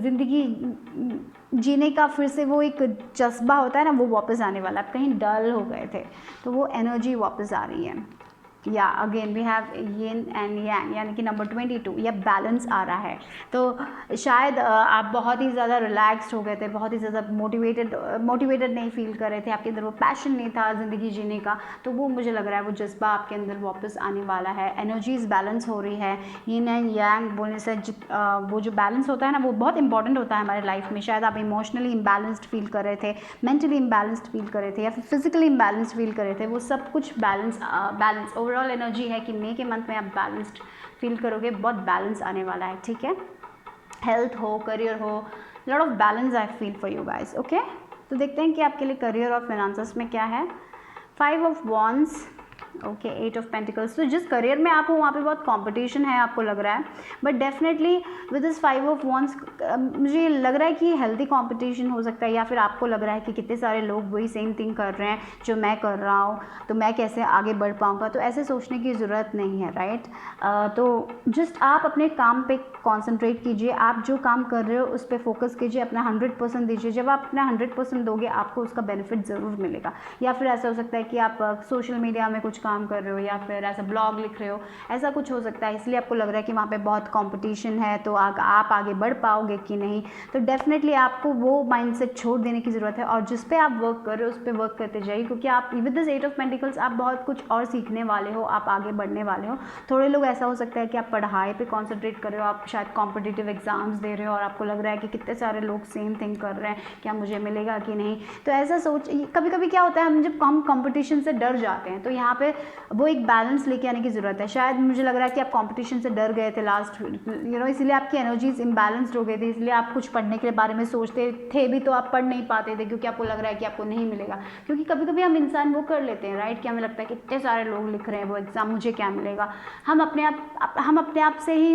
ज़िंदगी जीने का फिर से वो एक जज्बा होता है ना, वो वापस आने वाला। आप कहीं डल हो गए थे, तो वो एनर्जी वापस आ रही है। या again we have yin and yang, यानी कि नंबर 22, या बैलेंस आ रहा है। तो शायद आप बहुत ही ज़्यादा रिलैक्स्ड हो गए थे, बहुत ही ज़्यादा मोटिवेटेड नहीं फील कर रहे थे, आपके अंदर वो पैशन नहीं था ज़िंदगी जीने का, तो वो मुझे लग रहा है वो जज्बा आपके अंदर वापस आने वाला है। एनर्जीज बैलेंस हो रही है। यिन एंड यांग बोलने से वो जो बैलेंस होता है ना, वो बहुत इंपॉर्टेंट होता है हमारे लाइफ में। शायद आप इमोशनली इम्बैलेंस्ड फील कर रहे थे, मेंटली इम्बैलेंस्ड फील कर रहे थे, या फिर फिजिकली इम्बैलेंस्ड फील कर रहे थे, वो सब कुछ बैलेंस ओवरऑल एनर्जी है कि मई के मंथ में आप बैलेंस्ड फील करोगे, बहुत बैलेंस आने वाला है, ठीक है। हेल्थ हो, करियर हो, lot of balance I feel for you guys, okay. तो देखते हैं कि आपके लिए करियर और फाइनेंसेस में क्या है। 5 of wands, okay, 8 of pentacles. तो जिस करियर में आप हो वहाँ पे बहुत कंपटीशन है, आपको लग रहा है, but definitely with this 5 of wands मुझे लग रहा है कि हेल्दी कंपटीशन हो सकता है, या फिर आपको लग रहा है कि कितने सारे लोग वही सेम थिंग कर रहे हैं जो मैं कर रहा हूँ, तो मैं कैसे आगे बढ़ पाऊँगा। तो ऐसे सोचने की ज़रूरत नहीं है, राइट। तो जस्ट आप अपने काम पे कॉन्सेंट्रेट कीजिए, आप जो काम कर रहे हो उस पर फोकस कीजिए, अपना 100% दीजिए। जब आप अपना 100% दोगे, आपको उसका बेनिफिट ज़रूर मिलेगा। या फिर ऐसा हो सकता है कि आप सोशल मीडिया में कुछ काम कर रहे हो, या फिर ऐसा ब्लॉग लिख रहे हो, ऐसा कुछ हो सकता है, इसलिए आपको लग रहा है कि वहाँ पे बहुत कंपटीशन है, तो आप आगे बढ़ पाओगे कि नहीं। तो डेफिनेटली आपको वो माइंडसेट छोड़ देने की ज़रूरत है, और जिस पे आप वर्क कर रहे हो उस पर वर्क करते जाइए, क्योंकि आप विद दिस 8 ऑफ पेंटिकल्स आप बहुत कुछ और सीखने वाले हो, आप आगे बढ़ने वाले हो। थोड़े लोग ऐसा हो सकता है कि आप पढ़ाई पे कॉन्सेंट्रेट कर रहे हो, आप शायद कॉम्पिटिटिव एग्जाम्स दे रहे हो, और आपको लग रहा है कि कितने सारे लोग सेम थिंग कर रहे हैं, क्या मुझे मिलेगा कि नहीं। तो ऐसा सोच, कभी कभी क्या होता है, हम जब कंपटीशन से डर जाते हैं, तो यहाँ पे वो एक बैलेंस लेके आने की ज़रूरत है। शायद मुझे लग रहा है कि आप कंपटीशन से डर गए थे लास्ट, इसलिए आपकी एनर्जीज इम्बैलेंस्ड हो गई थी, इसलिए आप कुछ पढ़ने के बारे में सोचते थे भी, तो आप पढ़ नहीं पाते थे, क्योंकि आपको लग रहा है कि आपको नहीं मिलेगा। क्योंकि कभी कभी हम इंसान वो कर लेते हैं, राइट, कि हमें लगता है कि इतने सारे लोग लिख रहे हैं वो एग्ज़ाम, मुझे क्या मिलेगा। हम अपने आप से ही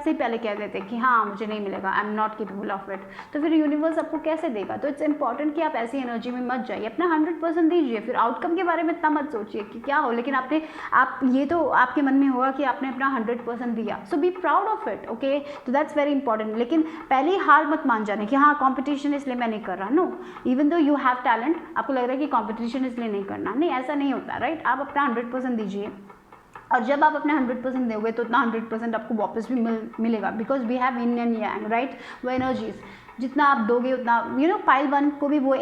पहले कह देते हैं कि हाँ मुझे नहीं मिलेगा, I am not capable of it. तो फिर यूनिवर्स आपको कैसे देगा। तो इट्स इंपॉर्टेंट कि आप ऐसी एनर्जी में मत जाइए, अपना 100% दीजिए। फिर आउटकम के बारे में इतना मत सोचिए कि क्या हो, लेकिन आप ये तो आपके मन में होगा कि आपने अपना 100% दिया, so be proud of it, okay. तो दैट्स वेरी इंपॉर्टेंट। लेकिन पहले ही हार मत मान जाने कि हाँ कॉम्पिटिशन इसलिए मैं नहीं कर रहा। No, even though you have talent, आपको लग रहा है कि कॉम्पिटिशन इसलिए नहीं करना, नहीं, ऐसा नहीं होता, राइट। आप अपना 100% दीजिए, और जब आप अपने 100% दोगे तो उतना 100% आपको वापस भी मिलेगा, because we have yin and yang, right. वो एनर्जीज जितना आप दोगे उतना, पाइल 1 को भी वो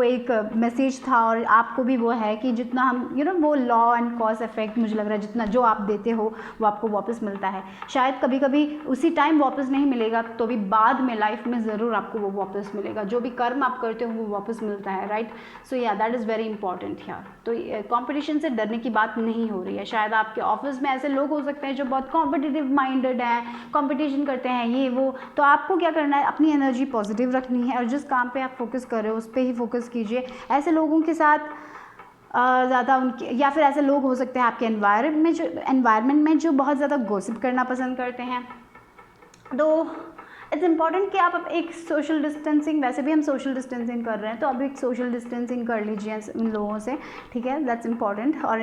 एक मैसेज था, और आपको भी वो है कि जितना हम वो लॉ एंड कॉज इफेक्ट, मुझे लग रहा है जितना जो आप देते हो वो आपको वापस मिलता है। शायद कभी कभी उसी टाइम वापस नहीं मिलेगा, तो भी बाद में लाइफ में ज़रूर आपको वो वापस मिलेगा। जो भी कर्म आप करते हो वो वापस मिलता है, राइट। सो या that is very important here. तो कॉम्पिटिशन से डरने की बात नहीं हो रही है। शायद आपके ऑफिस में ऐसे लोग हो सकते हैं जो बहुत कॉम्पिटिटिव माइंडेड हैं, कॉम्पिटिशन करते हैं, ये वो। तो आपको क्या करना है, अपनी एनर्जी पॉजिटिव रखनी है, और जिस काम पे आप फोकस कर रहे हो उस पर ही फोकस कीजिए। ऐसे लोगों के साथ ज़्यादा उनके, या फिर ऐसे लोग हो सकते हैं आपके एनवायरनमेंट में जो बहुत ज़्यादा गॉसिप करना पसंद करते हैं। तो इट्स इम्पॉर्टेंट कि आप एक सोशल डिस्टेंसिंग, वैसे भी हम सोशल डिस्टेंसिंग कर रहे हैं, तो अब एक सोशल डिस्टेंसिंग कर लीजिए उन लोगों से, ठीक है, दैट्स इम्पॉर्टेंट। और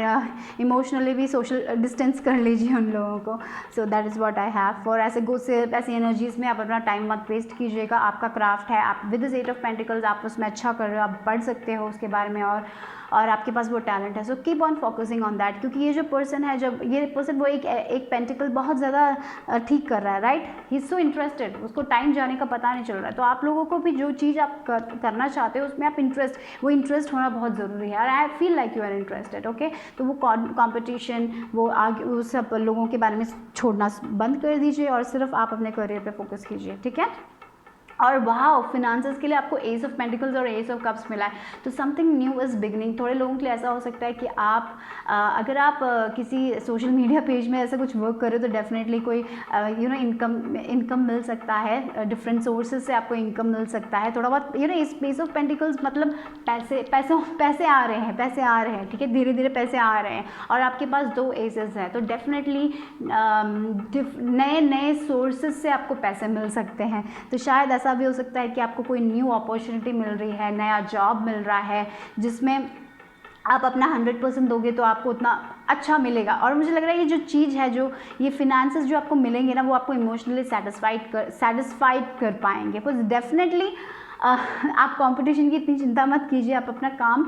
इमोशनली भी सोशल डिस्टेंस कर लीजिए उन लोगों को। So that is what I have for. ऐसी एनर्जीज़ में आप अपना टाइम मत वेस्ट कीजिएगा। आपका क्राफ्ट है, आप विद दिस 8 ऑफ पेंटिकल्स आप उसमें अच्छा कर रहे हो, आप पढ़ सकते हो उसके बारे में, और आपके पास वो टैलेंट है। So keep on focusing on that, क्योंकि ये जो पर्सन है, जब ये पर्सन वो एक पेंटिकल बहुत ज़्यादा ठीक कर रहा है, right, he is so interested, उसको टाइम जाने का पता नहीं चल रहा है। तो आप लोगों को भी जो चीज़ आप करना चाहते हो उसमें आप वो इंटरेस्ट होना बहुत ज़रूरी है, और I feel like you are interested, okay. तो वो कॉम्पिटिशन, वो आगे वो सब लोगों के बारे में छोड़ना बंद कर दीजिए, और सिर्फ आप अपने करियर पर फोकस कीजिए, ठीक है। और वाह, फिनांसेस के लिए आपको एस ऑफ पेंटिकल्स और एस ऑफ कप्स मिला है, तो समथिंग न्यू इज़ बिगनिंग। थोड़े लोगों के लिए ऐसा हो सकता है कि आप अगर आप किसी सोशल मीडिया पेज में ऐसा कुछ वर्क करें तो डेफिनेटली कोई इनकम मिल सकता है, डिफरेंट सोर्सेज से आपको इनकम मिल सकता है थोड़ा बहुत। एस ऑफ पेंटिकल्स मतलब पैसे आ रहे हैं, ठीक है, धीरे धीरे पैसे आ रहे हैं और आपके पास 2 एसेस हैं, तो डेफिनेटली नए नए सोर्सेज से आपको पैसे मिल सकते हैं। तो शायद ऐसा भी हो सकता है कि आपको कोई न्यू अपॉर्चुनिटी मिल रही है, नया जॉब मिल रहा है जिसमें आप अपना 100% दोगे तो आपको उतना अच्छा मिलेगा। और मुझे लग रहा है ये जो चीज़ है, जो ये फिनेंसेस जो आपको मिलेंगे ना, वो आपको इमोशनली सेटिस्फाइड कर पाएंगे। तो डेफिनेटली आप कंपटीशन की इतनी चिंता मत कीजिए। आप अपना काम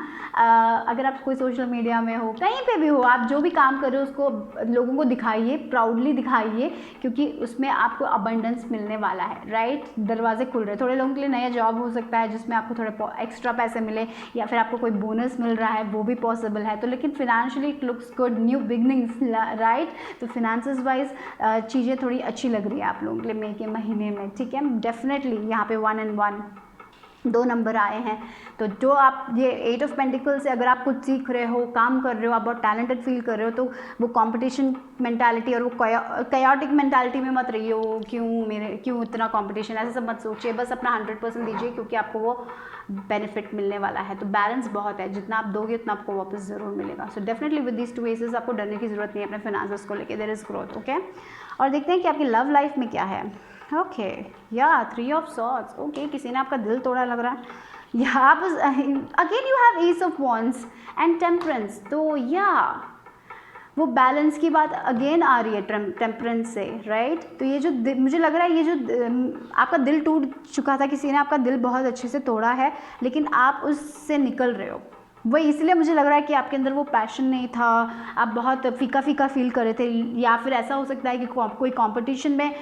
अगर आप कोई सोशल मीडिया में हो, कहीं पे भी हो, आप जो भी काम कर रहे हो उसको लोगों को दिखाइए, प्राउडली दिखाइए, क्योंकि उसमें आपको अबंडेंस मिलने वाला है, राइट। दरवाजे खुल रहे हैं। थोड़े लोगों के लिए नया जॉब हो सकता है जिसमें आपको थोड़े एक्स्ट्रा पैसे मिले, या फिर आपको कोई बोनस मिल रहा है, वो भी पॉसिबल है। तो लेकिन financially it looks good, new beginnings, right. तो फिनेंसेस वाइज चीज़ें थोड़ी अच्छी लग रही है आप लोगों के लिए मई के महीने में, ठीक है। डेफिनेटली यहाँ पे 1 and 1 2 नंबर आए हैं। तो जो आप ये 8 ऑफ पेंटिकल्स से अगर आप कुछ सीख रहे हो, काम कर रहे हो, आप बहुत टैलेंटेड फील कर रहे हो, तो वो कंपटीशन मेंटालिटी और वो कयाटिक मेंटालिटी में मत रहिए। वो क्यों इतना कंपटीशन, ऐसे सब मत सोचिए। बस अपना 100% दीजिए, क्योंकि आपको वो बेनिफिट मिलने वाला है। तो बैलेंस बहुत है, जितना आप दोगे उतना आपको वापस ज़रूर मिलेगा। So definitely with these 2 aces आपको डरने की ज़रूरत नहीं है अपने फाइनेंसेस को लेकर। There is growth, okay. और देखते हैं कि आपकी लव लाइफ में क्या है। ओके, या 3 ऑफ सॉर्ड्स, ओके, किसी ने आपका दिल तोड़ा लग रहा है। या आप again you have ace of wands and temperance. तो या वो बैलेंस की बात अगेन आ रही है टेम्परेंस से, राइट। तो ये जो मुझे लग रहा है, ये जो आपका दिल टूट चुका था, किसी ने आपका दिल बहुत अच्छे से तोड़ा है, लेकिन आप उससे निकल रहे हो। वही इसलिए मुझे लग रहा है कि आपके अंदर वो पैशन नहीं था, आप बहुत फीका फीका फील कर रहे थे। या फिर ऐसा हो सकता है कि कोई कंपटीशन में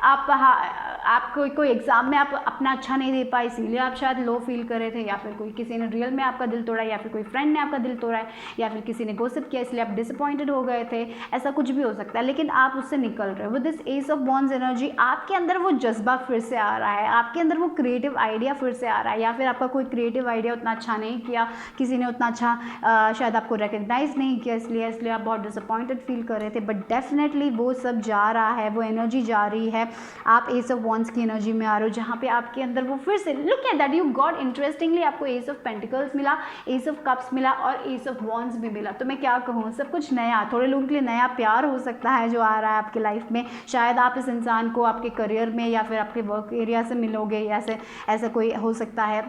आप कोई एग्ज़ाम में आप अपना अच्छा नहीं दे पाए, इसीलिए आप शायद लो फील कर रहे थे। या फिर कोई किसी ने रियल में आपका दिल तोड़ा है, या फिर कोई फ्रेंड ने आपका दिल तोड़ा है, या फिर किसी ने गॉसिप किया इसलिए आप डिसअपॉइंटेड हो गए थे। ऐसा कुछ भी हो सकता है, लेकिन आप उससे निकल रहे हो with this S of wands energy. आपके अंदर वो जज्बा फिर से आ रहा है, आपके अंदर वो क्रिएटिव आइडिया फिर से आ रहा है। या फिर आपका कोई क्रिएटिव आइडिया उतना अच्छा नहीं किया, किसी ने उतना अच्छा शायद आपको रिकग्नाइज नहीं किया, इसलिए आप बहुत डिसअपॉइंटेड फील कर रहे थे। बट डेफिनेटली वो सब जा रहा है, वो एनर्जी जा रही है। आप एस ऑफ वॉन्ड्स की एनर्जी में आ रहे हो, जहाँ पे आपके अंदर वो फिर से look at that, you got interestingly आपको एस ऑफ पेंटिकल्स मिला, एस ऑफ कप्स मिला और एस ऑफ वॉन्ड्स भी मिला। तो मैं क्या कहूँ, सब कुछ नया। थोड़े लोगों के लिए नया प्यार हो सकता है जो आ रहा है आपके लाइफ में। शायद आप इस इंसान को आपके करियर में या फिर आपके वर्क एरिया से मिलोगे, ऐसा कोई हो सकता है।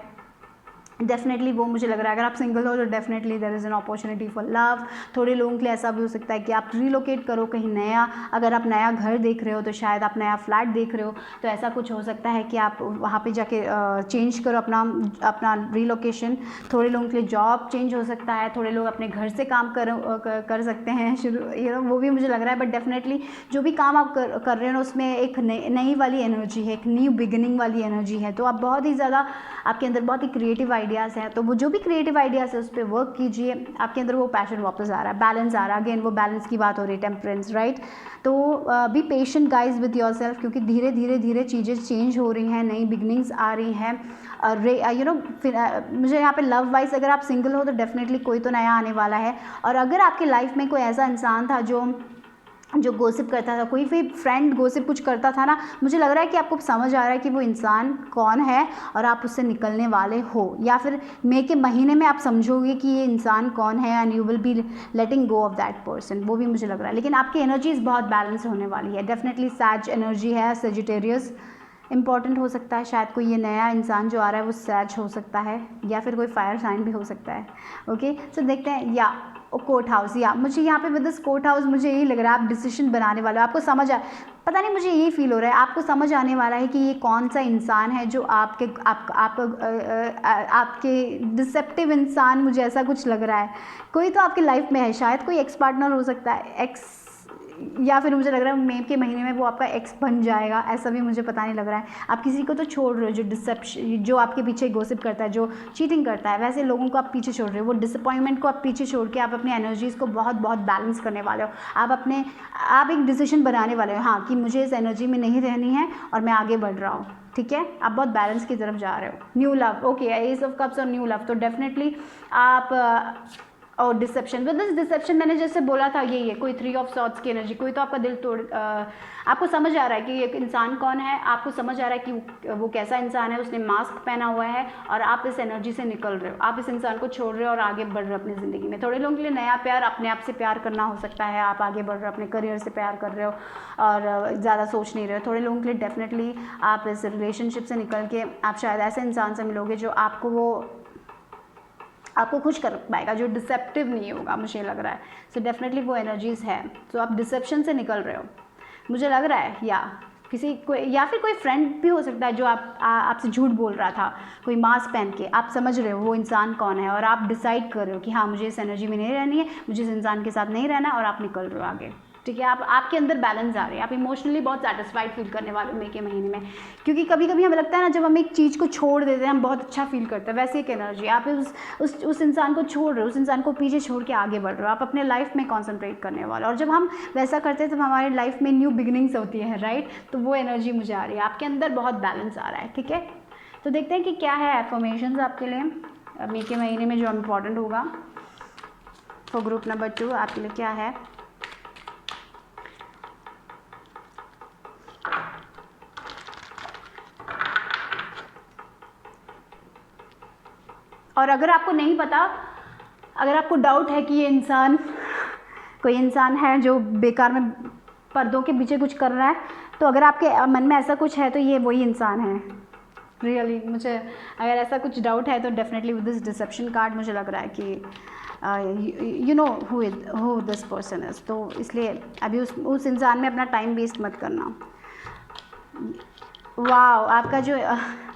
डेफिनेटली वो मुझे लग रहा है, अगर आप सिंगल हो तो definitely there is an opportunity for love. थोड़े लोगों के लिए ऐसा भी हो सकता है कि आप रिलोकेट करो कहीं नया। अगर आप नया घर देख रहे हो तो शायद आप नया फ्लैट देख रहे हो, तो ऐसा कुछ हो सकता है कि आप वहाँ पे जाके चेंज करो अपना रिलोकेशन। थोड़े लोगों के लिए जॉब चेंज हो सकता है, थोड़े लोग अपने घर से काम कर सकते हैं शुरू, वो भी मुझे लग रहा है। बट डेफिनेटली जो भी काम आप कर रहे हो उसमें एक नई वाली एनर्जी है, एक न्यू बिगिनिंग वाली एनर्जी है। तो आप बहुत ही ज़्यादा, आपके अंदर बहुत ही क्रिएटिव आइडियाज़ हैं। तो वो जो भी क्रिएटिव आइडियाज़ है उस पर वर्क कीजिए, आपके अंदर वो पैशन वापस आ रहा है, बैलेंस आ रहा है। अगेन वो बैलेंस की बात हो रही है, टेम्परेंस, राइट। तो be patient guys with your self, क्योंकि धीरे धीरे धीरे चीज़ें चेंज हो रही हैं, नई बिगनिंग्स आ रही हैं। मुझे यहाँ पे लव वाइज अगर आप सिंगल हो तो डेफिनेटली कोई तो नया आने वाला है। और अगर आपकी लाइफ में कोई ऐसा इंसान था जो गॉसिप करता था, कोई भी फ्रेंड गॉसिप कुछ करता था ना, मुझे लग रहा है कि आपको समझ आ रहा है कि वो इंसान कौन है और आप उससे निकलने वाले हो। या फिर मई के महीने में आप समझोगे कि ये इंसान कौन है and you will be letting go of that person, वो भी मुझे लग रहा है। लेकिन आपकी एनर्जीज बहुत बैलेंस होने वाली है। डेफिनेटली सैज एनर्जी है, सेजिटेरियस इंपॉर्टेंट हो सकता है। शायद कोई ये नया इंसान जो आ रहा है वो सैज हो सकता है, या फिर कोई फायर साइन भी हो सकता है। ओके, सो देखते हैं। या कोर्ट हाउस, या मुझे यहाँ पे विद दिस कोर्ट हाउस मुझे यही लग रहा है आप डिसीजन बनाने वाले हो। आपको समझ आ, पता नहीं, मुझे यही फील हो रहा है आपको समझ आने वाला है कि ये कौन सा इंसान है जो आपके डिसेप्टिव इंसान, मुझे ऐसा कुछ लग रहा है। कोई तो आपकी लाइफ में है, शायद कोई एक्स पार्टनर हो सकता है, एक्स, या फिर मुझे लग रहा है मई के महीने में वो आपका एक्स बन जाएगा, ऐसा भी मुझे पता नहीं लग रहा है। आप किसी को तो छोड़ रहे हो जो आपके पीछे गॉसिप करता है, जो चीटिंग करता है, वैसे लोगों को आप पीछे छोड़ रहे हो। वो डिसअपॉइंटमेंट को आप पीछे छोड़ के आप अपनी एनर्जीज़ को बहुत बहुत बैलेंस करने वाले हो। आप एक डिसीजन बनाने वाले हो, हाँ, कि मुझे इस एनर्जी में नहीं रहनी है और मैं आगे बढ़ रहा हूँ। ठीक है, आप बहुत बैलेंस की तरफ जा रहे हो। New love, okay, S of cups और न्यू लव, तो डेफिनेटली आप और डिसेप्शन, विद दिस डिसेप्शन मैंने जैसे बोला था यही है, कोई 3 ऑफ सॉर्ड्स की एनर्जी, कोई तो आपका दिल तोड़, आपको समझ आ रहा है कि ये इंसान कौन है, आपको समझ आ रहा है कि वो कैसा इंसान है, उसने मास्क पहना हुआ है और आप इस एनर्जी से निकल रहे हो, आप इस इंसान को छोड़ रहे हो और आगे बढ़ रहे हो अपनी ज़िंदगी में। थोड़े लोगों के लिए नया प्यार अपने आप से प्यार करना हो सकता है, आप आगे बढ़ रहे हो, अपने करियर से प्यार कर रहे हो और ज़्यादा सोच नहीं रहे हो। थोड़े लोगों के लिए डेफिनेटली आप इस रिलेशनशिप से निकल के आप शायद ऐसे इंसान से मिलोगे जो आपको खुश कर पाएगा, जो डिसेप्टिव नहीं होगा, मुझे लग रहा है। सो डेफिनेटली वो एनर्जीज़ है। सो आप डिसेप्शन से निकल रहे हो, मुझे लग रहा है, या फिर कोई फ्रेंड भी हो सकता है जो आपसे झूठ बोल रहा था, कोई मास्क पहन के। आप समझ रहे हो वो इंसान कौन है और आप डिसाइड कर रहे हो कि हाँ मुझे इस एनर्जी में नहीं रहनी है, मुझे इस इंसान के साथ नहीं रहना है, और आप निकल रहे हो आगे, ठीक है। आपके अंदर बैलेंस आ रही है, आप इमोशनली बहुत सेटिस्फाइड फील करने वाले हो मई के महीने में, क्योंकि कभी कभी हमें लगता है ना जब हम एक चीज़ को छोड़ देते हैं हम बहुत अच्छा फील करते हैं, वैसे एक एनर्जी आप उस इंसान को छोड़ रहे हो, उस इंसान को पीछे छोड़ के आगे बढ़ रहे हो, आप अपने लाइफ में कॉन्सेंट्रेट करने वाले हो। और जब हम वैसा करते हैं तब हमारी लाइफ में न्यू बिगिनिंग्स होती है, राइट। तो वो एनर्जी मुझे आ रही है, आपके अंदर बहुत बैलेंस आ रहा है, ठीक है। तो देखते हैं कि क्या है एफर्मेशंस आपके लिए मई के महीने में जो इम्पोर्टेंट होगा फॉर ग्रुप नंबर 2 आपके लिए क्या है। और अगर आपको नहीं पता, अगर आपको डाउट है कि ये इंसान कोई इंसान है जो बेकार में पर्दों के पीछे कुछ कर रहा है, तो अगर आपके मन में ऐसा कुछ है तो ये वही इंसान है रियली। मुझे अगर ऐसा कुछ डाउट है तो definitely with this deception card मुझे लग रहा है कि you know who this person is. तो इसलिए अभी उस इंसान में अपना टाइम वेस्ट मत करना। वाओ, आपका जो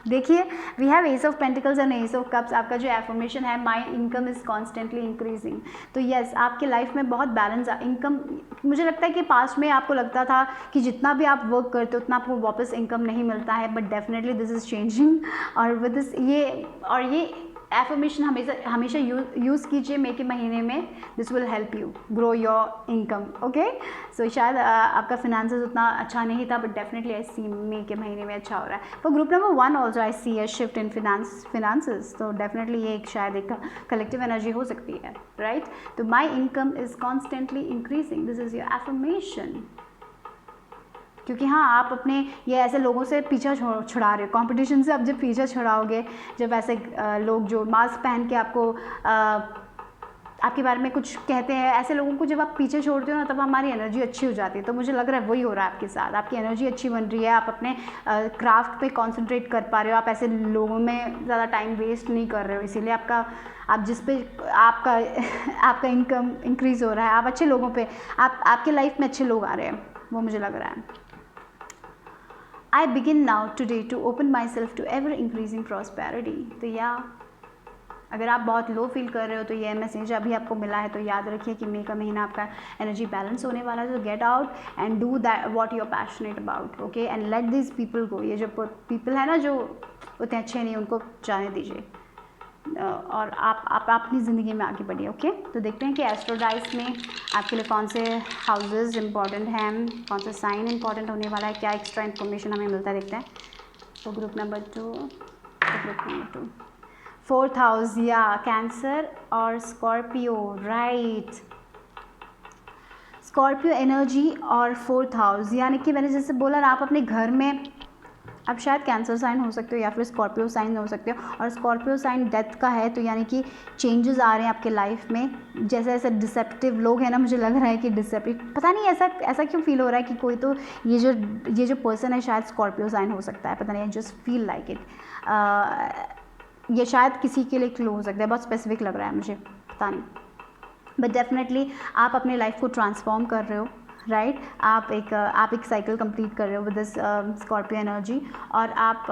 देखिए we have ace of pentacles and ace of cups. आपका जो एफर्मेशन है my income is constantly increasing. तो यस, आपके लाइफ में बहुत बैलेंस इनकम, मुझे लगता है कि पास्ट में आपको लगता था कि जितना भी आप वर्क करते हो उतना आपको वापस इनकम नहीं मिलता है, but definitely this is changing. और विद दिस ये एफर्मेशन हमेशा यूज़ कीजिए मई के महीने में। This will help you grow your income, okay. So शायद आपका फिनेंसेस उतना अच्छा नहीं था, बट डेफिनेटली आई सी मई के महीने में अच्छा हो रहा है। For group number 1 also I see a shift in finances. तो डेफिनेटली ये शायद एक कलेक्टिव एनर्जी हो सकती है, राइट। तो माई income is constantly increasing, this is your affirmation. क्योंकि हाँ, आप अपने ये ऐसे लोगों से पीछा छुड़ा रहे हो, कंपटीशन से आप जब पीछा छुड़ाओगे, जब ऐसे लोग जो मास्क पहन के आपके बारे में कुछ कहते हैं, ऐसे लोगों को जब आप पीछे छोड़ते हो ना, तब हमारी एनर्जी अच्छी हो जाती है। तो मुझे लग रहा है वही हो रहा है आपके साथ, आपकी एनर्जी अच्छी बन रही है, आप अपने क्राफ्ट पे कंसंट्रेट कर पा रहे हो, आप ऐसे लोगों में ज़्यादा टाइम वेस्ट नहीं कर रहे हो, इसीलिए आप जिस पे आपका इनकम इंक्रीज़ हो रहा है, आप अच्छे लोगों पे, आपके लाइफ में अच्छे लोग आ रहे हैं, वो मुझे लग रहा है। I begin now today to open myself to ever increasing prosperity। तो अगर आप बहुत लो फील कर रहे हो तो ये मैसेज अभी आपको मिला है, तो याद रखिए कि मई का महीना आपका एनर्जी बैलेंस होने वाला है। तो get out and do that what you are passionate about, okay, and let this people go. ये जो पीपल है ना जो उतने अच्छे नहीं, उनको जाने दीजिए और आप अपनी ज़िंदगी में आगे बढ़िए, ओके। तो देखते हैं कि एस्ट्रोडाइस में आपके लिए कौन से हाउसेस इंपॉर्टेंट हैं, कौन सा साइन इंपॉर्टेंट होने वाला है, क्या एक्स्ट्रा इन्फॉर्मेशन हमें मिलता है, देखते हैं। तो ग्रुप नंबर 2 4th हाउस, या कैंसर और स्कॉर्पियो, राइट। स्कॉर्पियो एनर्जी और 4th हाउस, यानी कि मैंने जैसे बोला ना, आप अपने घर में, आप शायद कैंसर साइन हो सकते हो या फिर स्कॉर्पियो साइन हो सकते हो, और स्कॉर्पियो साइन डेथ का है, तो यानी कि चेंजेस आ रहे हैं आपके लाइफ में। जैसे ऐसे डिसेप्टिव लोग हैं ना, मुझे लग रहा है कि डिसेप्टिव, पता नहीं ऐसा क्यों फील हो रहा है कि कोई तो ये जो पर्सन है शायद स्कॉर्पियो साइन हो सकता है, पता नहीं, I just feel like it. ये शायद किसी के लिए क्लू हो सकता है, बहुत स्पेसिफिक लग रहा है मुझे, पता नहीं, बट डेफिनेटली आप अपने लाइफ को ट्रांसफॉर्म कर रहे हो, राइट। आप एक साइकिल कंप्लीट कर रहे हो विद दिस स्कॉर्पियो एनर्जी, और आप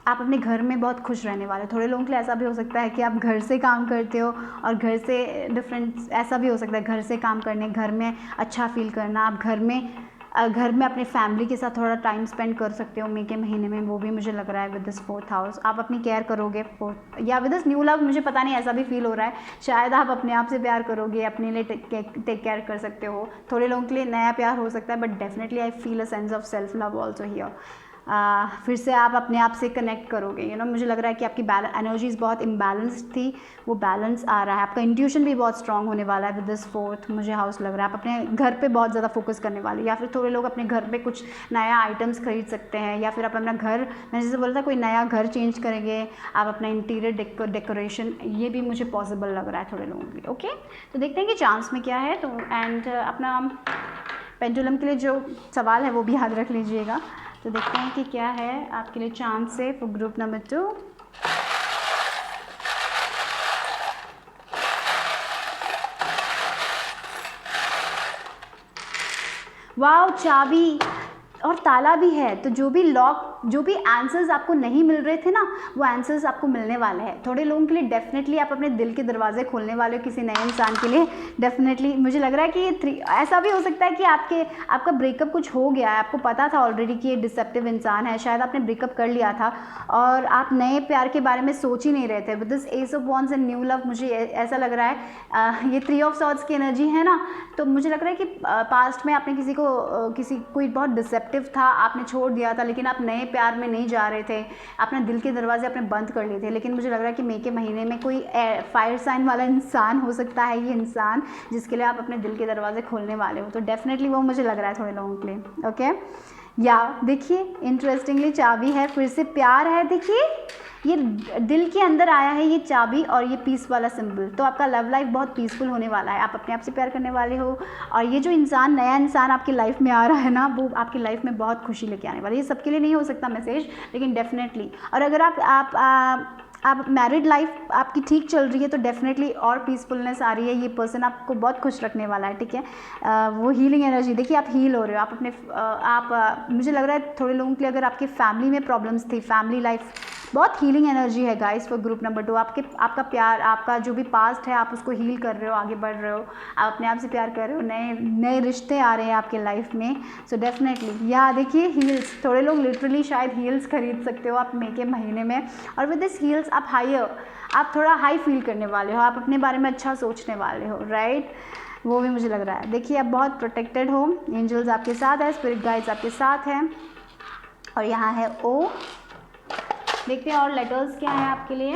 अपने घर में बहुत खुश रहने वाले। थोड़े लोगों के लिए ऐसा भी हो सकता है कि आप घर से काम करते हो, और घर से डिफरेंट ऐसा भी हो सकता है, घर से काम करने, घर में अच्छा फील करना, आप घर में अपने फैमिली के साथ थोड़ा टाइम स्पेंड कर सकते हो मई के महीने में, वो भी मुझे लग रहा है विद दिस 4th हाउस। आप अपनी केयर करोगे, या विद दिस न्यू लव, मुझे पता नहीं, ऐसा भी फील हो रहा है, शायद आप अपने आप से प्यार करोगे, अपने लिए टेक केयर कर सकते हो। थोड़े लोगों के लिए नया प्यार हो सकता है, but definitely I feel a sense of self love also here. फिर से आप अपने आप से कनेक्ट करोगे। मुझे लग रहा है कि आपकी एनर्जीज बहुत इम्बैलेंस्ड थी, वो बैलेंस आ रहा है। आपका इंट्यूशन भी बहुत स्ट्रांग होने वाला है विद दिस 4th मुझे हाउस लग रहा है। आप अपने घर पे बहुत ज़्यादा फोकस करने वाले, या फिर थोड़े लोग अपने घर पे कुछ नया आइटम्स खरीद सकते हैं, या फिर आप अपना घर, मैंने जैसे बोला था कोई नया घर चेंज करेंगे आप, अपना इंटीरियर डेकोरेशन, ये भी मुझे पॉसिबल लग रहा है थोड़े लोगों के लिए। ओके, तो देखते हैं कि चांस में क्या है। तो एंड अपना पेंडुलम के लिए जो सवाल है वो भी याद रख लीजिएगा। तो देखते हैं कि क्या है आपके लिए चांस से फॉर ग्रुप नंबर 2। वाओ, चाबी और ताला भी है। तो जो भी लॉक, जो भी आंसर्स आपको नहीं मिल रहे थे ना, वो आंसर्स आपको मिलने वाले हैं। थोड़े लोगों के लिए डेफिनेटली आप अपने दिल के दरवाजे खोलने वाले हो किसी नए इंसान के लिए। डेफिनेटली मुझे लग रहा है कि ये 3, ऐसा भी हो सकता है कि आपका ब्रेकअप कुछ हो गया है, आपको पता था ऑलरेडी कि ये डिसेप्टिव इंसान है, शायद आपने ब्रेकअप कर लिया था और आप नए प्यार के बारे में सोच ही नहीं रहे थे। With this S of wands and new love, मुझे ऐसा लग रहा है ये 3 ऑफ सॉर्ड्स की एनर्जी है ना। तो मुझे लग रहा है कि पास्ट में आपने कोई बहुत डिसेप्टिव था, आपने छोड़ दिया था, लेकिन आप नए प्यार में नहीं जा रहे थे, अपने दिल के दरवाजे आपने बंद कर लिए थे। लेकिन मुझे लग रहा है कि मई के महीने में कोई फायर साइन वाला इंसान हो सकता है, ये इंसान जिसके लिए आप अपने दिल के दरवाजे खोलने वाले हो। तो डेफिनेटली वो मुझे लग रहा है थोड़े लोगों के लिए। ओके, या देखिए इंटरेस्टिंगली चाबी है, फिर से प्यार है। देखिए ये दिल के अंदर आया है ये चाबी और ये पीस वाला सिंबल। तो आपका लव लाइफ बहुत पीसफुल होने वाला है, आप अपने आप से प्यार करने वाले हो, और ये जो इंसान, नया इंसान आपकी लाइफ में आ रहा है ना, वो आपकी लाइफ में बहुत खुशी लेके आने वाला है। ये सबके लिए नहीं हो सकता मैसेज, लेकिन डेफिनेटली। और अगर आप मैरिड लाइफ आपकी ठीक चल रही है तो डेफिनेटली और पीसफुलनेस आ रही है। ये पर्सन आपको बहुत खुश रखने वाला है, ठीक है। वो हीलिंग एनर्जी, देखिए आप हील हो रहे हो, आप अपने मुझे लग रहा है थोड़े लोगों के लिए अगर आपकी फैमिली में प्रॉब्लम्स थी, फैमिली लाइफ बहुत हीलिंग एनर्जी है गाइस फॉर ग्रुप नंबर 2। आपका प्यार, आपका जो भी पास्ट है, आप उसको हील कर रहे हो, आगे बढ़ रहे हो, आप अपने आप से प्यार कर रहे हो, नए रिश्ते आ रहे हैं आपके लाइफ में। सो डेफिनेटली या देखिए हील्स, थोड़े लोग लिटरली शायद हील्स खरीद सकते हो आप मई के महीने में, और विद दिस हील्स आप थोड़ा हाई फील करने वाले हो, आप अपने बारे में अच्छा सोचने वाले हो, राइट। वो भी मुझे लग रहा है। देखिए आप बहुत प्रोटेक्टेड हो, एंजल्स आपके साथ है, स्पिरिट गाइड्स आपके साथ हैं, और यहाँ है ओ। देखते हैं और लेटर्स क्या है आपके लिए।